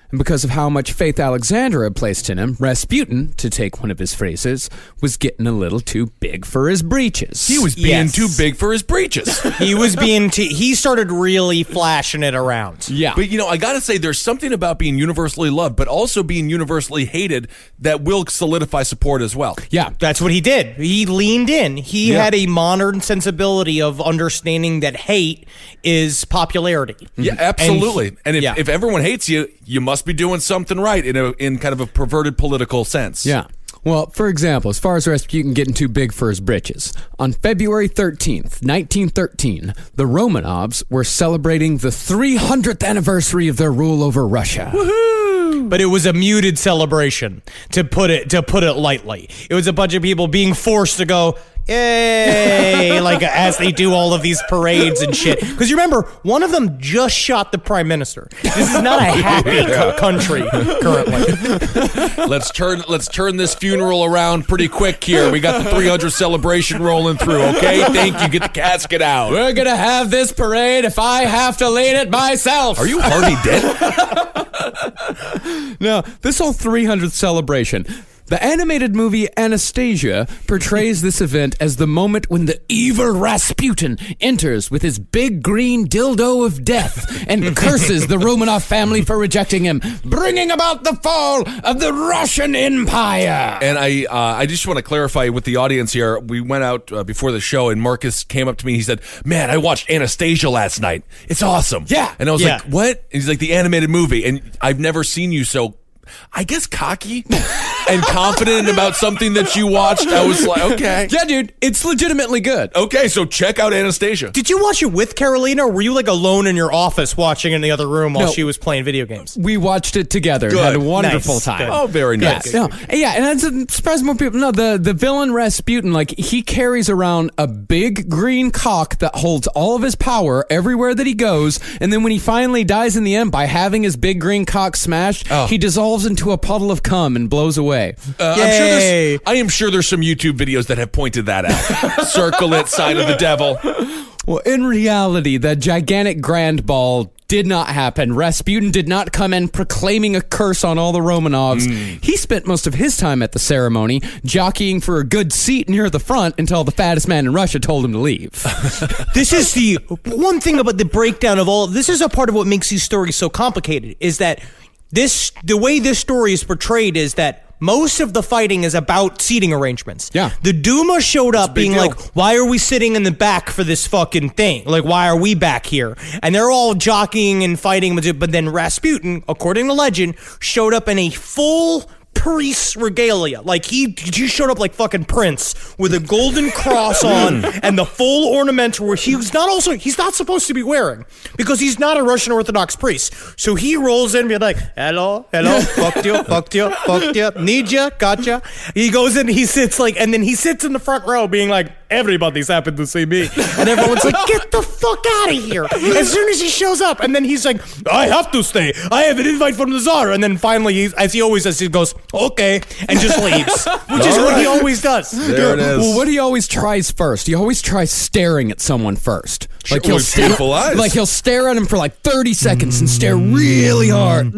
And because of how much faith Alexandra had placed in him, Rasputin, to take one of his phrases, was getting a little too big for his breeches. He was being too big for his breeches. He started really flashing it around. Yeah. But, I got to say, there's something about being universally loved, but also being universally hated that will solidify support as well. Yeah. That's what he did. He leaned in. He had a modern sensibility of understanding that hate is popularity. Yeah, absolutely. And if everyone hates you, you must be doing something right in kind of a perverted political sense. Yeah. Well, for example, as far as Rasputin getting too big for his britches, on February 13th, 1913, the Romanovs were celebrating the 300th anniversary of their rule over Russia. Woohoo! But it was a muted celebration, to put it lightly. It was a bunch of people being forced to go, yay, like as they do all of these parades and shit. Because you remember, one of them just shot the prime minister. This is not a happy country currently. Let's turn this funeral around pretty quick here. We got the 300 celebration rolling through, okay? Thank you. Get the casket out. We're going to have this parade if I have to lead it myself. Are you Harvey Dent? No, this whole 300th celebration. The animated movie Anastasia portrays this event as the moment when the evil Rasputin enters with his big green dildo of death and curses the Romanov family for rejecting him, bringing about the fall of the Russian Empire. And I just want to clarify with the audience here. We went out before the show, and Marcus came up to me. He said, "Man, I watched Anastasia last night. It's awesome." Yeah. And I was like, "What?" And he's like, "The animated movie." And I've never seen you so, I guess, cocky and confident about something that you watched. I was like, okay. Yeah, dude, it's legitimately good. Okay, so check out Anastasia. Did you watch it with Carolina, or were you like alone in your office watching in the other room while she was playing video games? We watched it together. Good. Had a wonderful Nice. time. Good. Oh, very nice. Yeah, and that's surprising more people. No, the villain Rasputin, like, he carries around a big green cock that holds all of his power everywhere that he goes, and then when he finally dies in the end by having his big green cock smashed, he dissolves into a puddle of cum and blows away. Yay. I am sure there's some YouTube videos that have pointed that out. Circle it, sign of the devil. Well, in reality, that gigantic grand ball did not happen. Rasputin did not come in proclaiming a curse on all the Romanovs. He spent most of his time at the ceremony jockeying for a good seat near the front until the fattest man in Russia told him to leave. This is the one thing about the breakdown of all. This is a part of what makes these stories so complicated, is that the way this story is portrayed is that most of the fighting is about seating arrangements. Yeah. The Duma showed up being deal. like, why are we sitting in the back for this fucking thing? Like, why are we back here? And they're all jockeying and fighting with it. But then Rasputin, according to legend, showed up in a full priest regalia. Like, he showed up like fucking Prince with a golden cross on and the full ornamental, where he's not supposed to be wearing, because he's not a Russian Orthodox priest. So he rolls in and be like, hello, fucked you, need ya, gotcha. He goes in, he sits in the front row being like, everybody's happy to see me. And everyone's like, get the fuck out of here. As soon as he shows up, and then he's like, I have to stay. I have an invite from the Tsar. And then finally, as he always does, he goes, okay, and just leaves. Which is what he always does. There it is. Well, what he always tries first, he always tries staring at someone first. Like, he'll with beautiful eyes. Like, he'll stare at him for like 30 seconds and stare really hard.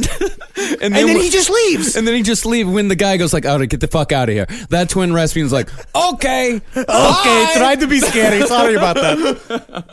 And then he just leaves. And then he just leaves when the guy goes like, oh, get the fuck out of here. That's when Rasputin's like, okay. Okay, tried to be scary. Sorry about that.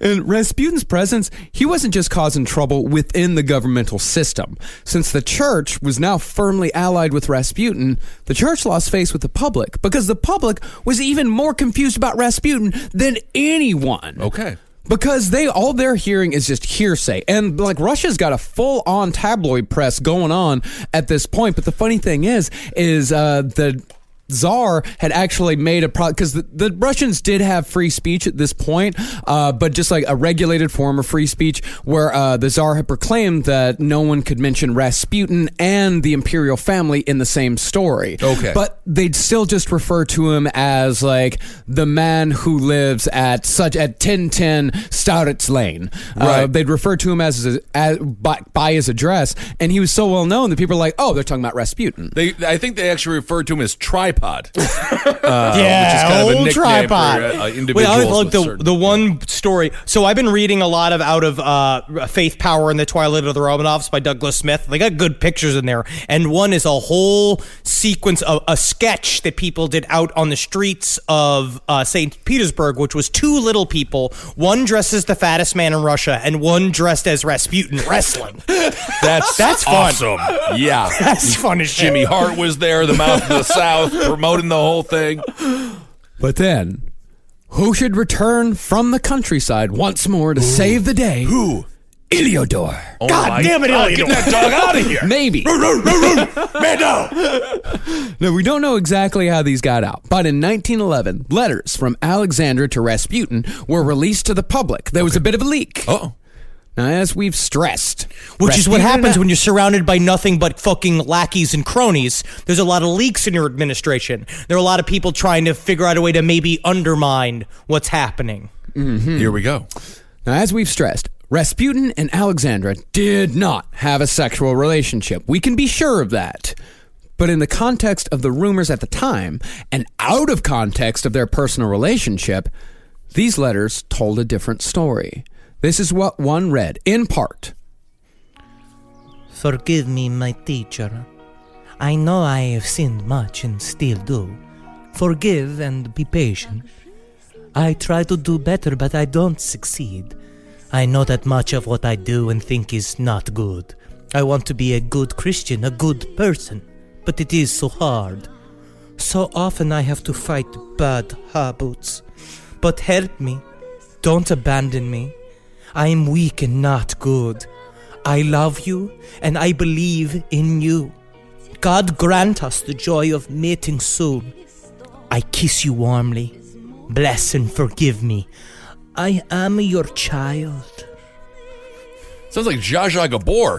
In Rasputin's presence, he wasn't just causing trouble within the governmental system. Since the church was now firmly allied with Rasputin, the church lost face with the public, because the public was even more confused about Rasputin than anyone. Okay. Because all they're hearing is just hearsay. And like, Russia's got a full-on tabloid press going on at this point. But the funny thing is the Tsar had actually made a because the Russians did have free speech at this point, but just like a regulated form of free speech where the Tsar had proclaimed that no one could mention Rasputin and the imperial family in the same story. Okay. But they'd still just refer to him as like the man who lives at 1010 Staritz Lane. Right. They'd refer to him by his address, and he was so well known that people are like, oh, they're talking about Rasputin. I think they actually referred to him as Tripod. Yeah, which is kind of a old nickname tripod. for, individuals. Wait, I with certain- the one story. So I've been reading a lot out of Faith, Power, and the Twilight of the Romanovs by Douglas Smith. They got good pictures in there, and one is a whole sequence of a sketch that people did out on the streets of St. Petersburg, which was two little people, one dressed as the fattest man in Russia, and one dressed as Rasputin wrestling. That's fun. awesome. Yeah. That's fun as shit. Jimmy Hart was there, the mouth of the South, promoting the whole thing. But then, who should return from the countryside once more to save the day? Who? Iliodor. Oh God damn it, Iliodor. Get that dog out of here. Maybe. No, we don't know exactly how these got out, but in 1911, letters from Alexandra to Rasputin were released to the public. There was a bit of a leak. Uh-oh. Now, as we've stressed, Which is what Rasputin- happens when you're surrounded by nothing but fucking lackeys and cronies. There's a lot of leaks in your administration. There are a lot of people trying to figure out a way to maybe undermine what's happening. Here we go. Now, as we've stressed, Rasputin and Alexandra did not have a sexual relationship. We can be sure of that. But in the context of the rumors at the time, and out of context of their personal relationship, these letters told a different story. This is what one read, in part. Forgive me, my teacher. I know I have sinned much and still do. Forgive and be patient. I try to do better, but I don't succeed. I know that much of what I do and think is not good. I want to be a good Christian, a good person, but it is so hard. So often I have to fight bad habits. But help me. Don't abandon me. I am weak and not good. I love you, and I believe in you. God grant us the joy of meeting soon. I kiss you warmly. Bless and forgive me. I am your child. Sounds like Zsa Zsa Gabor.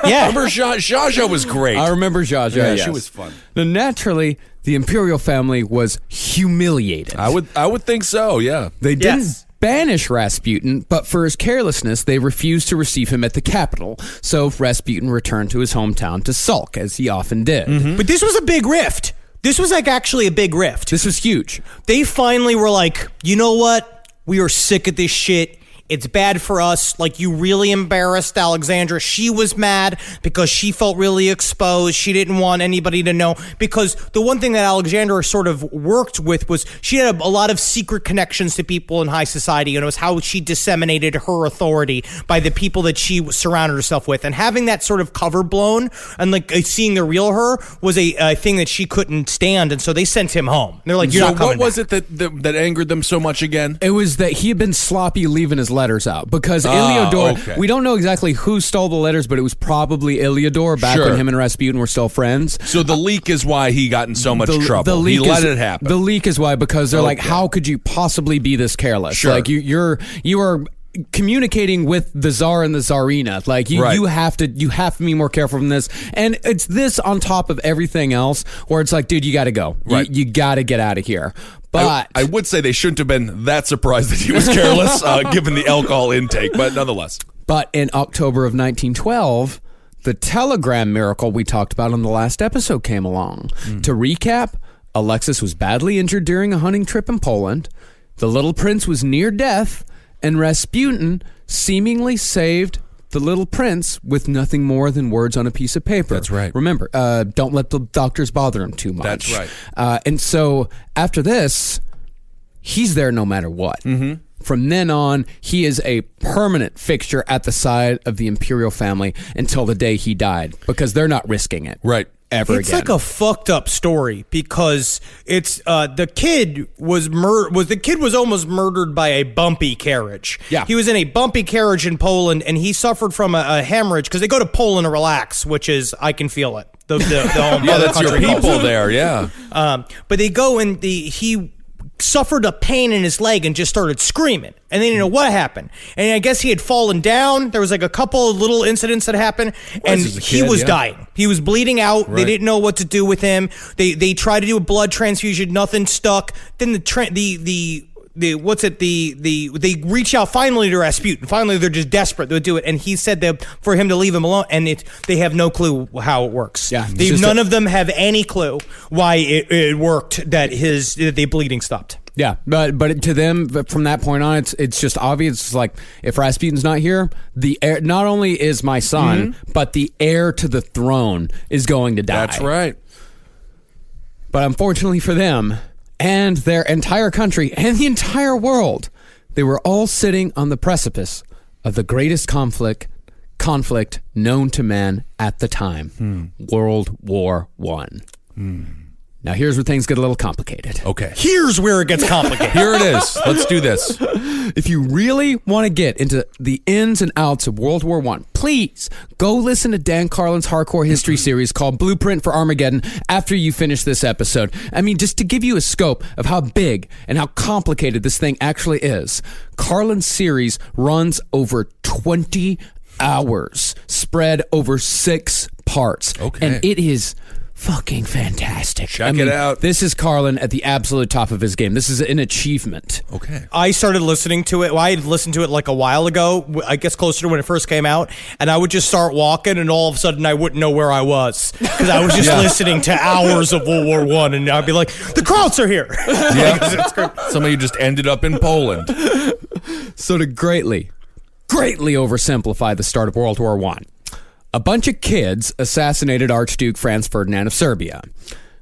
Yeah. Remember Zsa Zsa was great. I remember Zsa Zsa, Yeah, yes. she was fun. Now, naturally, the imperial family was humiliated. I would think so, yeah. They didn't Yes. banish Rasputin, but for his carelessness, they refused to receive him at the capital. So Rasputin returned to his hometown to sulk, as he often did. But this was a big rift. This was like actually a big rift. This was huge. They finally were like, you know what? We are sick of this shit. It's bad for us. Like, you really embarrassed Alexandra. She was mad because she felt really exposed. She didn't want anybody to know. Because the one thing that Alexandra sort of worked with was she had a lot of secret connections to people in high society. And it was how she disseminated her authority by the people that she surrounded herself with. And having that sort of cover blown and like seeing the real her was a thing that she couldn't stand. And so they sent him home. They're like, you're So not coming what was back. it that angered them so much again? It was that he had been sloppy leaving his letters out because Iliodor, okay. we don't know exactly who stole the letters, but it was probably Iliodor back Sure. when him and Rasputin were still friends. So the leak is why he got in so much trouble. He let it happen. The leak is why, because they're like, Okay. how could you possibly be this careless? Sure. Like you are communicating with the Tsar and the Tsarina. Like Right. you have to be more careful from this. And it's this on top of everything else where it's like, dude, you got to go. Right. You got to get out of here. But I would say they shouldn't have been that surprised that he was careless, given the alcohol intake, but nonetheless. But in October of 1912, the telegram miracle we talked about on the last episode came along. To recap, Alexis was badly injured during a hunting trip in Poland. The little prince was near death, and Rasputin seemingly saved the little prince with nothing more than words on a piece of paper. That's right. Remember, don't let the doctors bother him too much. That's right. And so after this, he's there no matter what. Mm-hmm. From then on, he is a permanent fixture at the side of the imperial family until the day he died, because they're not risking it. Right. Ever It's again. like a fucked up story because it's the kid was almost murdered by a bumpy carriage. Yeah. He was in a bumpy carriage in Poland and he suffered from a hemorrhage because they go to Poland to relax, which is I can feel it. The that's your people there, yeah. But they go and he suffered a pain in his leg and just started screaming. And they didn't know what happened. And I guess he had fallen down. There was like a couple of little incidents that happened. And he was dying. He was bleeding out. Right. They didn't know what to do with him. They tried to do a blood transfusion. Nothing stuck. Then they reach out finally to Rasputin. Finally, they're just desperate to do it. And he said that for him to leave him alone, and they have no clue how it works. Yeah, none of them have any clue why it worked that the bleeding stopped. Yeah, but to them, from that point on, it's just obvious. It's like, if Rasputin's not here, the heir not only is my son, but the heir to the throne is going to die. That's right. But unfortunately for them, and their entire country, and the entire world, they were all sitting on the precipice of the greatest conflict known to man at the time, World War I. Now here's where things get a little complicated. Okay. Here's where it gets complicated. Here it is. Let's do this. If you really want to get into the ins and outs of World War I, please go listen to Dan Carlin's Hardcore History series called Blueprint for Armageddon after you finish this episode. I mean, just to give you a scope of how big and how complicated this thing actually is, Carlin's series runs over 20 hours, spread over 6 parts. Okay. And it is fucking fantastic. Check it out. This is Carlin at the absolute top of his game. This is an achievement. Okay. I started listening to it. Well, I had listened to it like a while ago, I guess closer to when it first came out, and I would just start walking, and all of a sudden I wouldn't know where I was because I was just listening to hours of World War I, and I'd be like, the Krauts are here. Yeah. Some of you just ended up in Poland. So to greatly oversimplify the start of World War I, a bunch of kids assassinated Archduke Franz Ferdinand of Serbia.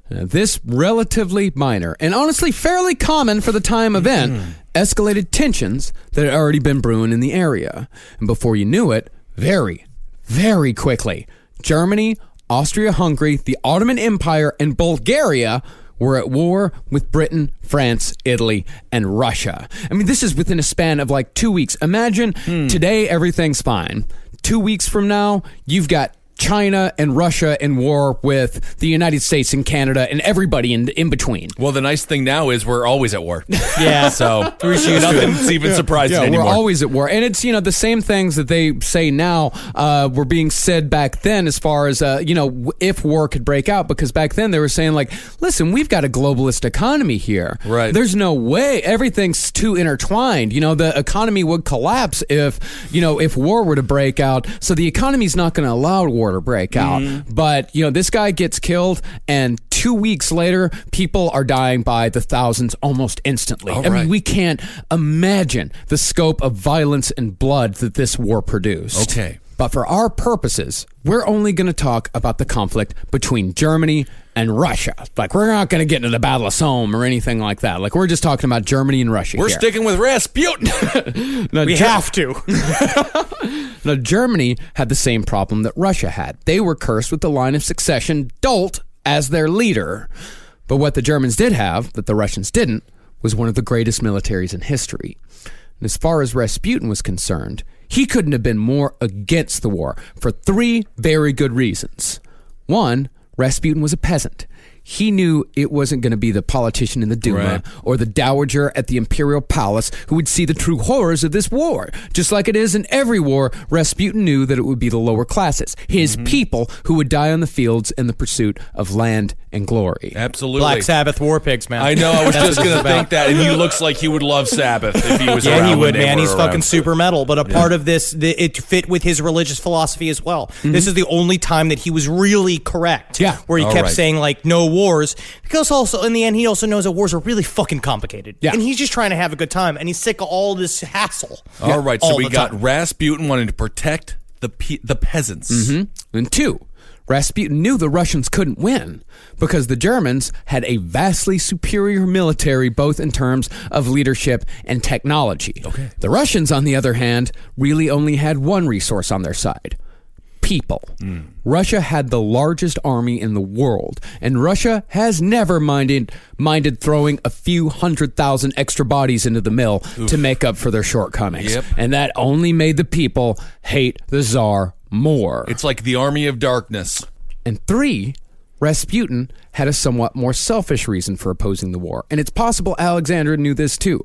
This relatively minor, and honestly fairly common for the time event, escalated tensions that had already been brewing in the area. And before you knew it, very, very quickly, Germany, Austria-Hungary, the Ottoman Empire, and Bulgaria were at war with Britain, France, Italy, and Russia. I mean, this is within a span of like 2 weeks. Imagine today everything's fine. 2 weeks from now, you've got China and Russia in war with the United States and Canada and everybody in between. Well, the nice thing now is we're always at war. Yeah. So nothing's even surprising anymore. We're always at war. And it's, the same things that they say now were being said back then as far as, if war could break out. Because back then they were saying like, listen, we've got a globalist economy here. Right. There's no way. Everything's too intertwined. The economy would collapse if war were to break out. So the economy's not going to allow war to break out. But, this guy gets killed, and 2 weeks later, people are dying by the thousands almost instantly. I mean, we can't imagine the scope of violence and blood that this war produced. Okay. But for our purposes, we're only going to talk about the conflict between Germany and Russia. Like, we're not going to get into the Battle of Somme or anything like that. Like, we're just talking about Germany and Russia We're here. sticking with Rasputin. We have to. Now, Germany had the same problem that Russia had. They were cursed with the line of succession Dolt as their leader. But what the Germans did have, that the Russians didn't, was one of the greatest militaries in history. And as far as Rasputin was concerned, he couldn't have been more against the war for 3 very good reasons. One, Rasputin was a peasant. He knew it wasn't going to be the politician in the Duma or the dowager at the imperial palace who would see the true horrors of this war. Just like it is in every war, Rasputin knew that it would be the lower classes, his people, who would die on the fields in the pursuit of land and glory. Absolutely. Black Sabbath war pigs, man. I know. I was just going to think that. And he looks like he would love Sabbath if he was around. Yeah, he would, when they man. were He's around. fucking super metal. But a part of this, it fit with his religious philosophy as well. This is the only time that he was really correct. Yeah. Where he kept saying, like, no wars. Because also, in the end, he also knows that wars are really fucking complicated. Yeah. And he's just trying to have a good time. And he's sick of all this hassle. All right. So all we the got time. Rasputin wanting to protect the peasants. And 2, Rasputin knew the Russians couldn't win because the Germans had a vastly superior military, both in terms of leadership and technology. Okay. The Russians, on the other hand, really only had one resource on their side: people. Russia had the largest army in the world, and Russia has never minded throwing a few 100,000 extra bodies into the mill to make up for their shortcomings. Yep. And that only made the people hate the Tsar more. It's like the army of darkness. And 3, Rasputin had a somewhat more selfish reason for opposing the war. And it's possible Alexander knew this too.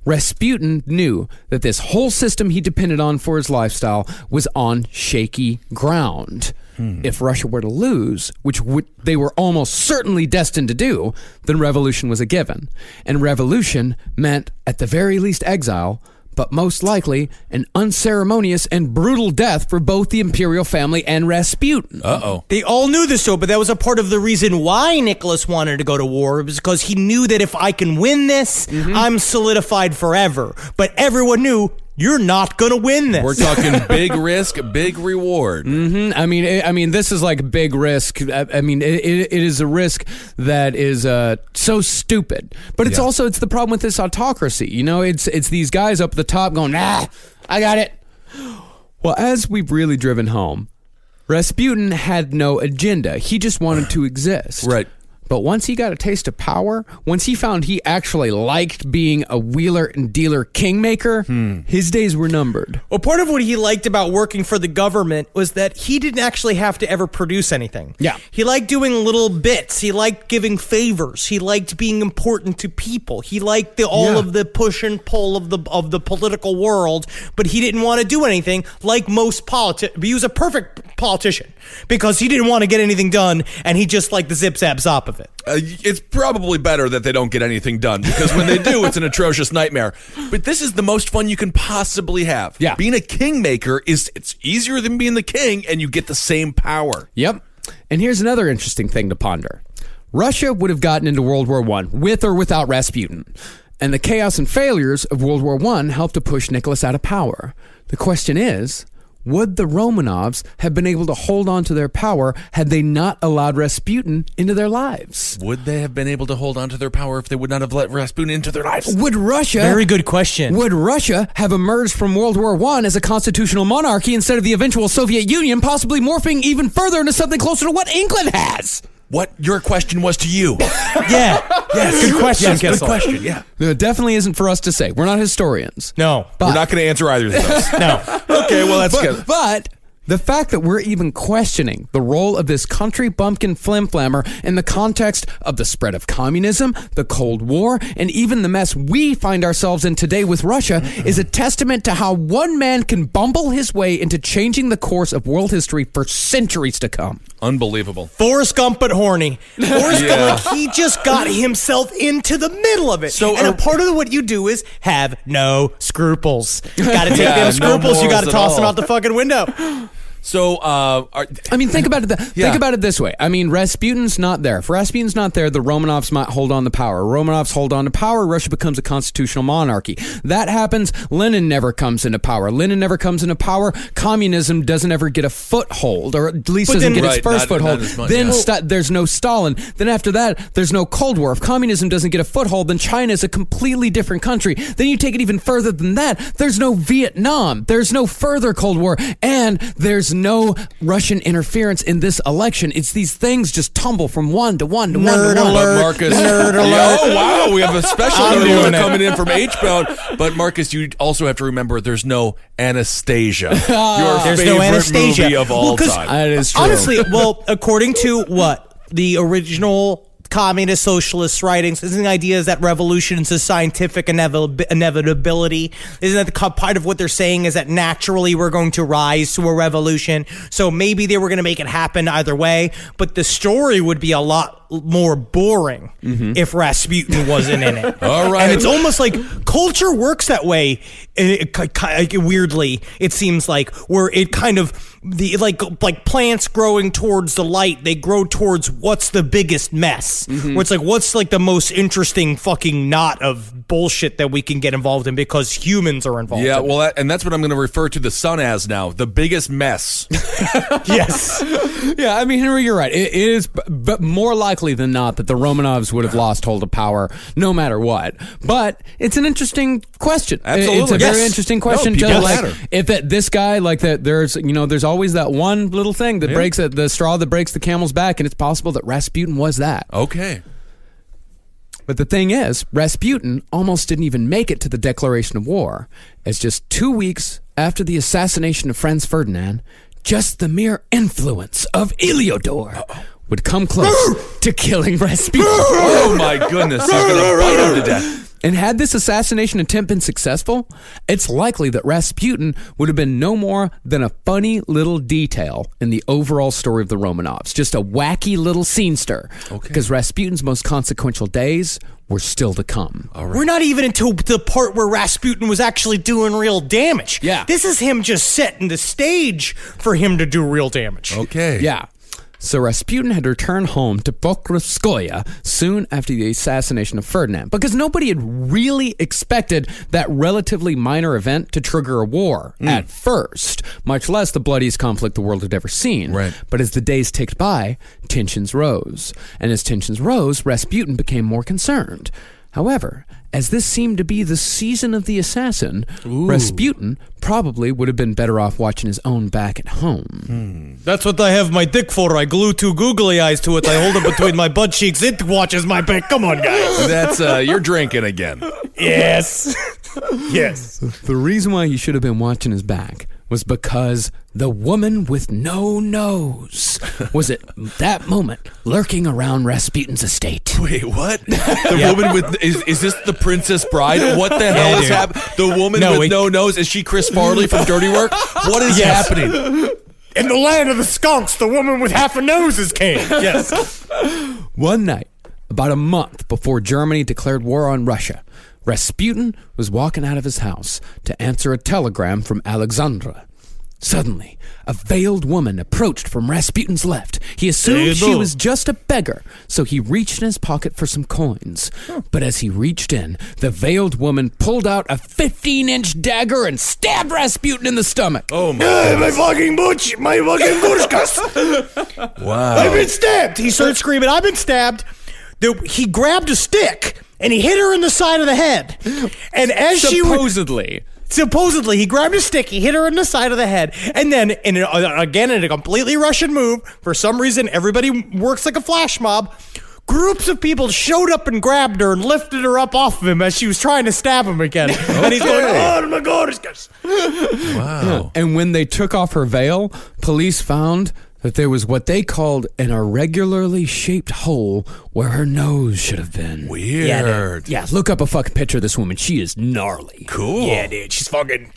Rasputin knew that this whole system he depended on for his lifestyle was on shaky ground. If Russia were to lose, which they were almost certainly destined to do, then revolution was a given. And revolution meant, at the very least, exile, but most likely an unceremonious and brutal death for both the imperial family and Rasputin. Uh-oh. They all knew this, though, but that was a part of the reason why Nicholas wanted to go to war. It was because he knew that if I can win this, I'm solidified forever. But everyone knew, you're not going to win this. We're talking big risk, big reward. I mean, this is like big risk. I mean, it is a risk that is so stupid. But it's also the problem with this autocracy. You know, it's these guys up at the top going, I got it. Well, as we've really driven home, Rasputin had no agenda. He just wanted to exist. Right. But once he got a taste of power, once he found he actually liked being a wheeler and dealer kingmaker, his days were numbered. Well, part of what he liked about working for the government was that he didn't actually have to ever produce anything. Yeah. He liked doing little bits. He liked giving favors. He liked being important to people. He liked all of the push and pull of the political world, but he didn't want to do anything like most politicians. He was a perfect politician because he didn't want to get anything done, and he just liked the zip-zap zop of it. It's probably better that they don't get anything done, because when they do, it's an atrocious nightmare. But this is the most fun you can possibly have. Yeah. Being a kingmaker it's easier than being the king, and you get the same power. Yep. And here's another interesting thing to ponder. Russia would have gotten into World War I with or without Rasputin. And the chaos and failures of World War I helped to push Nicholas out of power. The question is, would the Romanovs have been able to hold on to their power had they not allowed Rasputin into their lives? Would they have been able to hold on to their power if they would not have let Rasputin into their lives? Would Russia... Very good question. Would Russia have emerged from World War I as a constitutional monarchy instead of the eventual Soviet Union, possibly morphing even further into something closer to what England has? What your question was to you. Yeah. Yes. Good question, Yes, good Kessel. question, yeah. It definitely isn't for us to say. We're not historians. No. We're not going to answer either of those. No. Okay, well, that's good. But the fact that we're even questioning the role of this country bumpkin flimflammer in the context of the spread of communism, the Cold War, and even the mess we find ourselves in today with Russia is a testament to how one man can bumble his way into changing the course of world history for centuries to come. Unbelievable. Forrest Gump but horny. Forrest Gump, like, he just got himself into the middle of it. So, and a part of what you do is have no scruples. Got to take Yeah, them no scruples. You got to morals at toss them all. out the fucking window. So, I mean, think about it. Think about it this way. I mean, Rasputin's not there. If Rasputin's not there, the Romanovs might hold on to power. Romanovs hold on to power. Russia becomes a constitutional monarchy. That happens. Lenin never comes into power. Lenin never comes into power. Communism doesn't ever get a foothold, or at least doesn't get its first foothold. Then there's no Stalin. Then after that, there's no Cold War. If communism doesn't get a foothold, then China is a completely different country. Then you take it even further than that. There's no Vietnam. There's no further Cold War, and there's no Russian interference in this election. It's these things just tumble from one to one to one to one. But Marcus, oh wow, we have a special alert coming in from H-Bound. But Marcus, you also have to remember there's no Anastasia. Your There's favorite no Anastasia. movie of all 'cause time. That is true. Honestly, well, according to what? The original communist socialist writings, isn't the idea is that revolution is a scientific inevitability? Isn't that the part of what they're saying is that naturally we're going to rise to a revolution? So maybe they were going to make it happen either way, but the story would be a lot more boring if Rasputin wasn't in it. All right. And it's almost like culture works that way. Weirdly, it seems like, where it kind of like plants growing towards the light, they grow towards what's the biggest mess. Where it's like, what's like the most interesting fucking knot of bullshit that we can get involved in because humans are involved. Yeah, in well, and that's what I'm going to refer to the sun as now, the biggest mess. yes. Yeah, I mean, Henry, you're right. It is but more likely than not that the Romanovs would have lost hold of power no matter what. But it's an interesting question. Absolutely. It's a very interesting question. people Just matter. if this guy, like that, there's always that one little thing that breaks the straw that breaks the camel's back, and it's possible that Rasputin was that. Okay. But the thing is, Rasputin almost didn't even make it to the declaration of war, as just 2 weeks after the assassination of Franz Ferdinand, just the mere influence of Iliodor would come close to killing Rasputin. Oh my goodness, he's gonna bite him to death. And had this assassination attempt been successful, it's likely that Rasputin would have been no more than a funny little detail in the overall story of the Romanovs. Just a wacky little scenester. Okay. Because Rasputin's most consequential days were still to come. All right. We're not even into the part where Rasputin was actually doing real damage. Yeah. This is him just setting the stage for him to do real damage. Okay. Yeah. So Rasputin had returned home to Pokrovskoye soon after the assassination of Ferdinand, because nobody had really expected that relatively minor event to trigger a war at first, much less the bloodiest conflict the world had ever seen. Right. But as the days ticked by, tensions rose. And as tensions rose, Rasputin became more concerned. However, as this seemed to be the season of the assassin, Rasputin probably would have been better off watching his own back at home. That's what I have my dick for. I glue two googly eyes to it. I hold it between my butt cheeks. It watches my back. Come on, guys. That's you're drinking again. Yes. Yes. The reason why he should have been watching his back was because the woman with no nose was at that moment lurking around Rasputin's estate. Wait, what? The woman with is this the Princess Bride? What the hell is dude. happening? The woman with no nose, is she Chris Farley from Dirty Work? What is happening? In the land of the skunks, the woman with half a nose is king. Yes. One night, about a month before Germany declared war on Russia, Rasputin was walking out of his house to answer a telegram from Alexandra. Suddenly, a veiled woman approached from Rasputin's left. He assumed she was just a beggar, so he reached in his pocket for some coins. But as he reached in, the veiled woman pulled out a 15-inch dagger and stabbed Rasputin in the stomach. Oh my! My fucking butch, my fucking bushkas. Wow! I've been stabbed. He started screaming, I've been stabbed. He grabbed a stick and he hit her in the side of the head. And as Supposedly, he grabbed a stick, he hit her in the side of the head, and then, again, in a completely Russian move, for some reason, everybody works like a flash mob, groups of people showed up and grabbed her and lifted her up off of him as she was trying to stab him again. And he's going, oh my God. Wow. And when they took off her veil, police found that there was what they called an irregularly shaped hole where her nose should have been. Weird. Yeah, look up a fucking picture of this woman. She is gnarly. Cool. Yeah, dude, she's fucking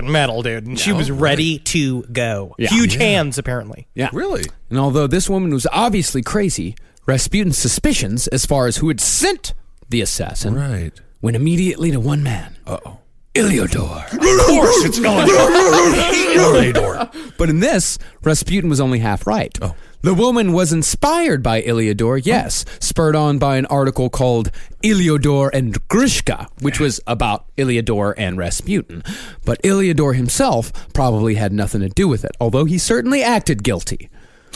metal, dude. And she was ready to go. Yeah. Huge hands, apparently. Yeah. Really? And although this woman was obviously crazy, Rasputin's suspicions as far as who had sent the assassin went immediately to one man. Uh-oh. Iliodor. Of course, it's going Iliodor. But in this, Rasputin was only half right. Oh. The woman was inspired by Iliodor, yes, spurred on by an article called Iliodor and Grishka, which was about Iliodor and Rasputin. But Iliodor himself probably had nothing to do with it, although he certainly acted guilty.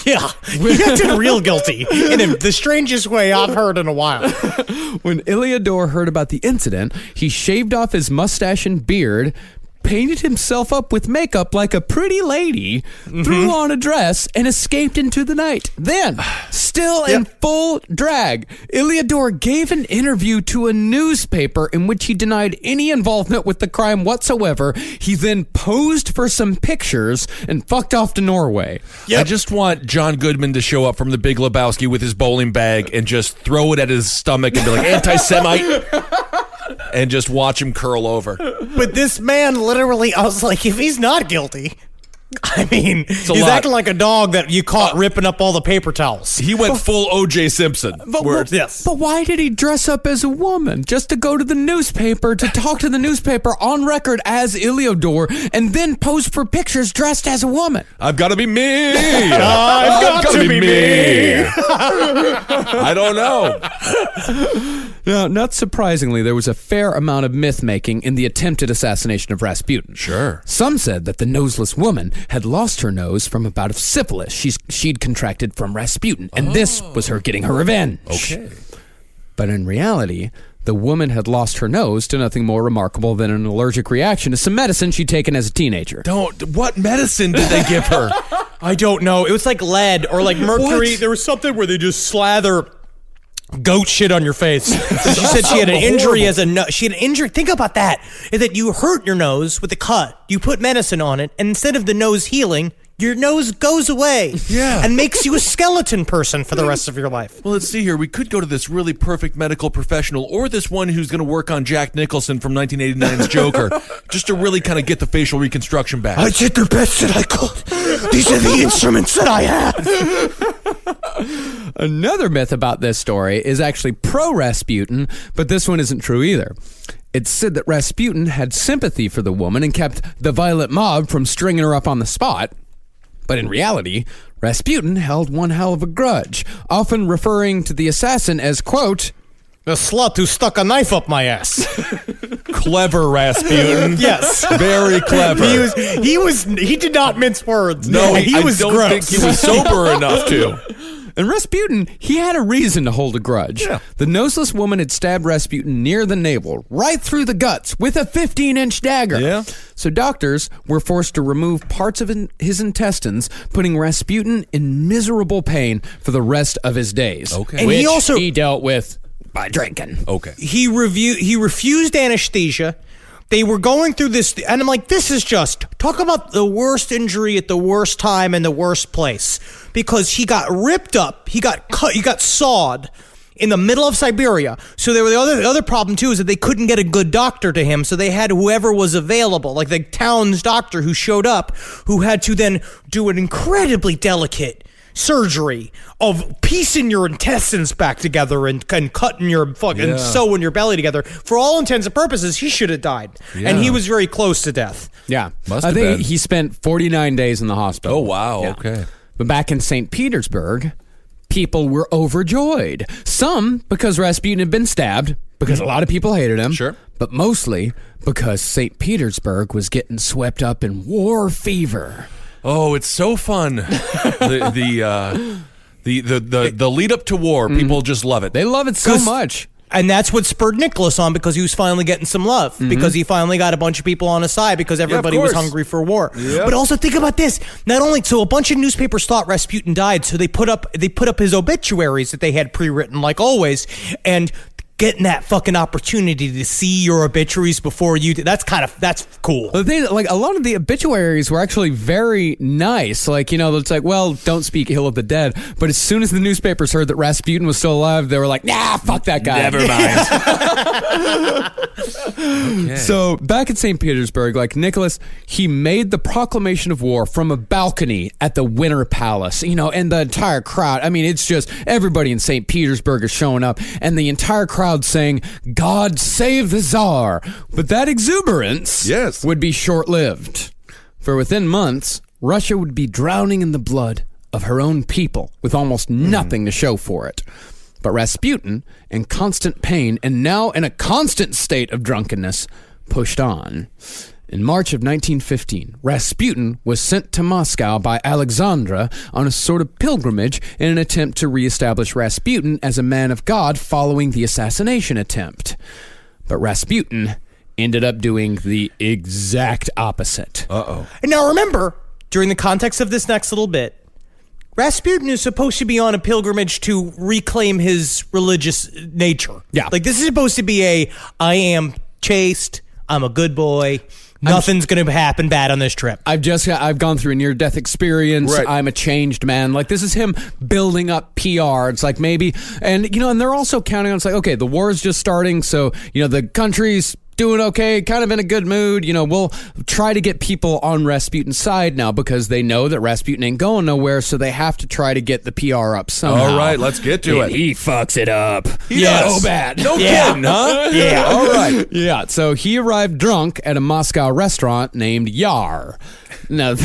Yeah, he acted real guilty in the strangest way I've heard in a while. When Iliodor heard about the incident, he shaved off his mustache and beard, painted himself up with makeup like a pretty lady, threw on a dress, and escaped into the night. Then, still in full drag, Iliodor gave an interview to a newspaper in which he denied any involvement with the crime whatsoever. He then posed for some pictures and fucked off to Norway. I just want John Goodman to show up from The Big Lebowski with his bowling bag and just throw it at his stomach and be like, anti-Semite. And just watch him curl over. But this man literally, I was like, if he's not guilty, I mean, he's lot. acting like a dog that you caught ripping up all the paper towels. He went full O.J. Simpson. But why did he dress up as a woman? Just to go to the newspaper, to talk to the newspaper on record as Iliodor, and then pose for pictures dressed as a woman? I've got to be me. I've got to be me. I don't know. Now, not surprisingly, there was a fair amount of myth-making in the attempted assassination of Rasputin. Sure. Some said that the noseless woman had lost her nose from a bout of syphilis she'd contracted from Rasputin, and this was her getting her revenge. Okay. But in reality, the woman had lost her nose to nothing more remarkable than an allergic reaction to some medicine she'd taken as a teenager. What medicine did they give her? I don't know. It was like lead or like mercury. What? There was something where they just slather goat shit on your face. She said she had an injury she had an injury. Think about that. Is that you hurt your nose with a cut. You put medicine on it, and instead of the nose healing, your nose goes away. Yeah. And makes you a skeleton person for the rest of your life. Well, let's see here. We could go to this really perfect medical professional or this one who's going to work on Jack Nicholson from 1989's Joker just to really kind of get the facial reconstruction back. I did the best that I could. These are the instruments that I have. Another myth about this story is actually pro-Rasputin, but this one isn't true either. It's said that Rasputin had sympathy for the woman and kept the violent mob from stringing her up on the spot. But in reality, Rasputin held one hell of a grudge, often referring to the assassin as, quote, the slut who stuck a knife up my ass. Clever Rasputin. Yes. Very clever. He did not mince words. No, he I was don't gross. think he was sober enough to. And Rasputin, he had a reason to hold a grudge. Yeah. The noseless woman had stabbed Rasputin near the navel, right through the guts, with a 15-inch dagger. Yeah. So doctors were forced to remove parts of his intestines, putting Rasputin in miserable pain for the rest of his days. Okay. And Which he also he dealt with by drinking. Okay. he refused anesthesia. They were going through this, and I'm like, this is just, talk about the worst injury at the worst time and the worst place. Because he got ripped up, he got cut, he got sawed in the middle of Siberia. So there were the other problem too is that they couldn't get a good doctor to him, so they had whoever was available, like the town's doctor who showed up, who had to then do an incredibly delicate surgery of piecing your intestines back together and cutting your fucking sewing your belly together. For all intents and purposes, he should have died, and he was very close to death. Yeah. Must I have think been. he spent 49 days in the hospital. Oh, wow. Yeah. Okay. But back in St. Petersburg, people were overjoyed. Some because Rasputin had been stabbed, because a lot of people hated him. Sure. But mostly because St. Petersburg was getting swept up in war fever. Oh, it's so fun. The lead up to war, people just love it. They love it so much. And that's what spurred Nicholas on, because he was finally getting some love, because he finally got a bunch of people on his side, because everybody was course. hungry for war. Yep. But also think about this: not only so a bunch of newspapers thought Rasputin died, so they put up his obituaries that they had pre-written, like always, and getting that fucking opportunity to see your obituaries before you did, that's cool. The thing, like, a lot of the obituaries were actually very nice. Like, it's like, well, don't speak ill of the dead. But as soon as the newspapers heard that Rasputin was still alive, they were like, nah, fuck that guy. Never mind. Okay. So back in St. Petersburg, like Nicholas, he made the proclamation of war from a balcony at the Winter Palace, and the entire crowd. I mean, it's just everybody in St. Petersburg is showing up, and the entire crowd saying, God save the Tsar. But that exuberance would be short-lived. For within months, Russia would be drowning in the blood of her own people with almost nothing to show for it. But Rasputin, in constant pain and now in a constant state of drunkenness, pushed on. In March of 1915, Rasputin was sent to Moscow by Alexandra on a sort of pilgrimage in an attempt to reestablish Rasputin as a man of God following the assassination attempt. But Rasputin ended up doing the exact opposite. Uh-oh. And now remember, during the context of this next little bit, Rasputin is supposed to be on a pilgrimage to reclaim his religious nature. Yeah. Like, this is supposed to be I am chaste, I'm a good boy, nothing's going to happen bad on this trip. I've gone through a near-death experience. Right. I'm a changed man. Like, this is him building up PR. It's like maybe, and they're also counting on, it's like, okay, the war is just starting, so, the country's doing okay, kind of in a good mood. We'll try to get people on Rasputin's side now because they know that Rasputin ain't going nowhere, so they have to try to get the PR up somehow. All right, let's get to it. He fucks it up. He does. So bad. No kidding, huh? Yeah. All right. Yeah, so he arrived drunk at a Moscow restaurant named Yar. No,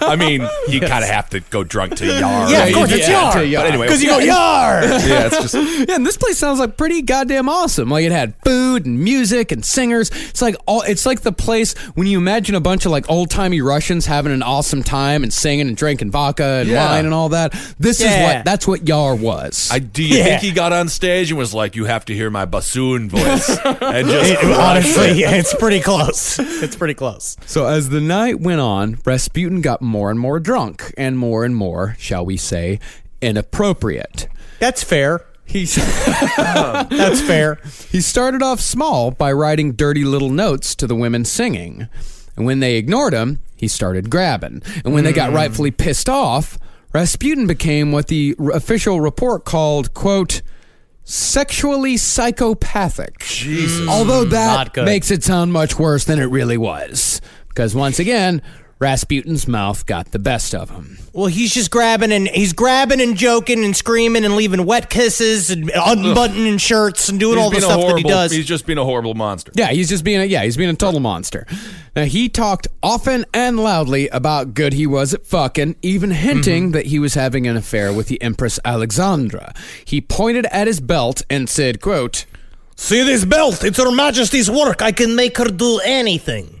I mean, you kind of have to go drunk to Yar. Yeah, of course, it's Yar. to Yar. But anyway, Because you go, Yar! yeah, it's just Yeah, and this place sounds like pretty goddamn awesome. Like, it had food and music and singers. It's like the place when you imagine a bunch of like old timey Russians having an awesome time and singing and drinking vodka and wine and all that. That's what Yar was. do you think he got on stage and was like, you have to hear my bassoon voice? And just Honestly, it's pretty close. It's pretty close. So as the night went on, Rasputin got more and more drunk and more, shall we say, inappropriate. That's fair. That's fair. He started off small by writing dirty little notes to the women singing. And when they ignored him, he started grabbing. And when they got rightfully pissed off, Rasputin became what the official report called, quote, sexually psychopathic. Jesus. Although Not that good. makes it sound much worse than it really was. Because once again, Rasputin's mouth got the best of him. Well, he's just grabbing and joking and screaming and leaving wet kisses and unbuttoning shirts and doing all the stuff that he does. He's just being a horrible monster. Yeah, he's being a total monster. Now, he talked often and loudly about good he was at fucking, even hinting that he was having an affair with the Empress Alexandra. He pointed at his belt and said, quote, See this belt? It's Her Majesty's work. I can make her do anything.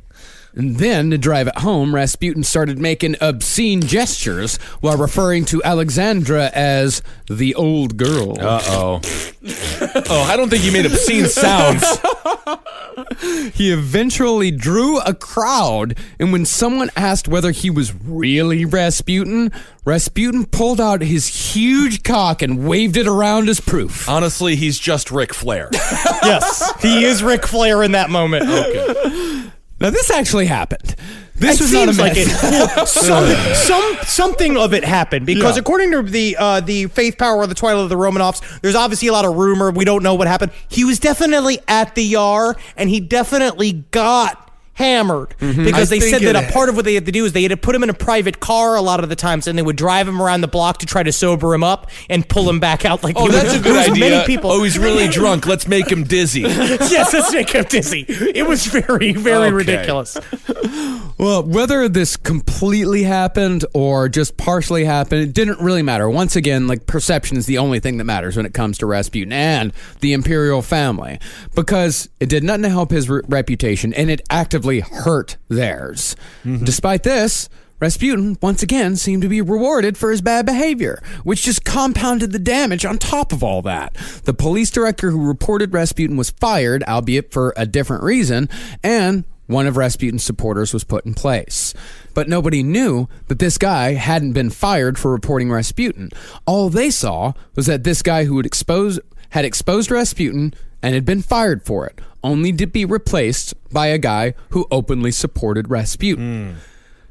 and then to drive it home, Rasputin started making obscene gestures while referring to Alexandra as the old girl. Uh-oh. Oh, I don't think he made obscene sounds. He eventually drew a crowd, and when someone asked whether he was really Rasputin, Rasputin pulled out his huge cock and waved it around as proof. Honestly, he's just Ric Flair. Yes, he is Ric Flair in that moment. Okay. Now, this actually happened. This It was not a seems like myth. it. Something of it happened because according to the Faith, Power, of the Twilight of the Romanovs, there's obviously a lot of rumor. We don't know what happened. He was definitely at the Yar, and he definitely got hammered because I they think said that it- a part of what they had to do is they had to put him in a private car a lot of the times, and they would drive him around the block to try to sober him up and pull him back out. Like, Oh, that's a good there was idea. Many people. Oh, he's really drunk. Let's make him dizzy. Yes, let's make him dizzy. It was very, very Okay. ridiculous. Well, whether this completely happened or just partially happened, it didn't really matter. Once again, like, perception is the only thing that matters when it comes to Rasputin and the imperial family, because it did nothing to help his reputation, and it actively hurt theirs. Despite this, Rasputin once again seemed to be rewarded for his bad behavior, which just compounded the damage on top of all that. The police director who reported Rasputin was fired, albeit for a different reason, and one of Rasputin's supporters was put in place. But nobody knew that this guy hadn't been fired for reporting Rasputin. All they saw was that this guy who had exposed Rasputin and had been fired for it, only to be replaced by a guy who openly supported Rasputin.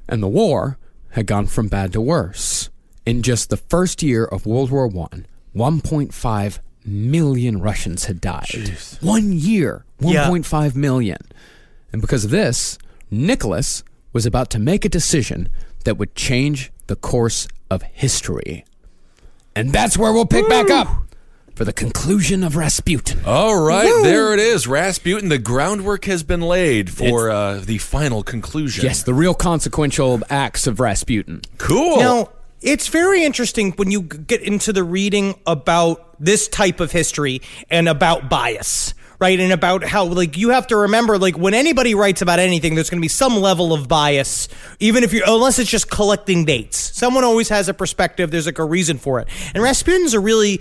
And the war had gone from bad to worse. In just the first year of World War I, 1.5 million Russians had died. Jeez. 1 year, 1.5 million. And because of this, Nicholas was about to make a decision that would change the course of history. And that's where we'll pick back up for the conclusion of Rasputin. All right, there it is. Rasputin, the groundwork has been laid for the final conclusion. Yes, the real consequential acts of Rasputin. Cool. Now, it's very interesting when you get into the reading about this type of history and about bias, right? And about how, like, you have to remember, like, when anybody writes about anything, there's going to be some level of bias, even if unless it's just collecting dates. Someone always has a perspective. There's, like, a reason for it. And Rasputin's a really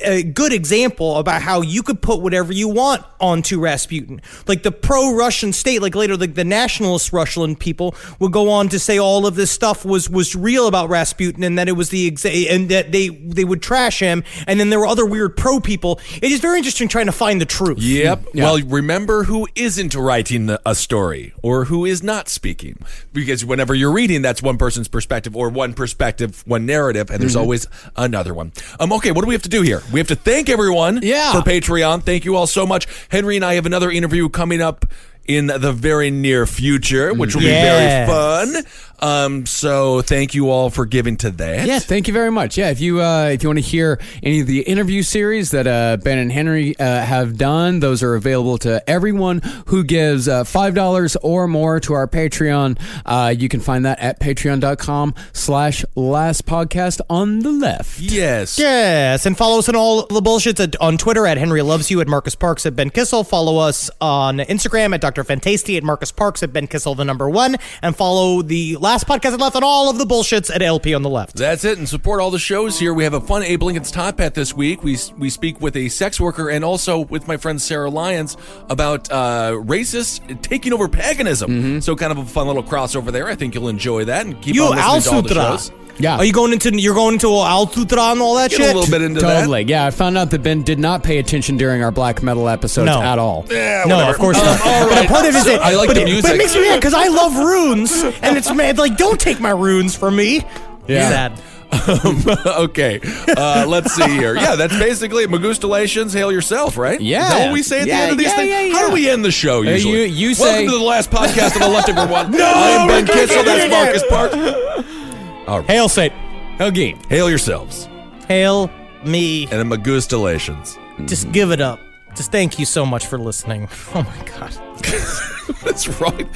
a good example about how you could put whatever you want onto Rasputin. Like the pro-Russian state, like later, like the nationalist Russian people would go on to say all of this stuff was real about Rasputin, and that it was and that they would trash him. And then there were other weird pro people. It is very interesting trying to find the truth. Yep. Yeah. Well, remember who isn't writing a story or who is not speaking. Because whenever you're reading, that's one person's perspective or one perspective, one narrative, and there's always another one. Okay, what do we have to do here? We have to thank everyone for Patreon. Thank you all so much. Henry and I have another interview coming up in the very near future, which will be very fun. So thank you all for giving to that. Yeah, thank you very much. Yeah, if you want to hear any of the interview series that Ben and Henry have done, those are available to everyone who gives $5 or more to our Patreon. You can find that at patreon.com/lastpodcast on the left. Yes. Yes, and follow us on all the bullshits on Twitter at Henry Loves You, at Marcus Parks, at Ben Kissel. Follow us on Instagram at Dr. Fantasty, at Marcus Parks, at Ben Kissel, the number 1. And follow the Last Podcast on the Left on all of the bullshits at LP on the left. That's it, and support all the shows here. We have a fun Abe Lincoln's Top Hat this week. We speak with a sex worker and also with my friend Sarah Lyons about racists taking over paganism. So kind of a fun little crossover there. I think you'll enjoy that and keep on listening to all the shows. Yeah. You're going into Althutra and all that Get shit? a little bit into Totally. Yeah, I found out that Ben did not pay attention during our black metal episodes No. at all. that. Yeah, No, whatever. of course not. All But right. part of it is that I like but the it, music. But it makes me mad because I love runes, and it's mad. Like, don't take my runes from me. Yeah. Sad. Okay, let's see here. Yeah, that's basically it. Magustalations, hail yourself, right? Yeah. Is that what we say at the end of these Yeah, things? yeah, How yeah. do we end the show usually? you Welcome say- to the last podcast of the Leftover One. I am Ben Kitchell, that's Marcus Park. Hail Satan. Helgi. Hail yourselves. Hail me. And a Magustalations. Just give it up. Just thank you so much for listening. Oh my God. That's right.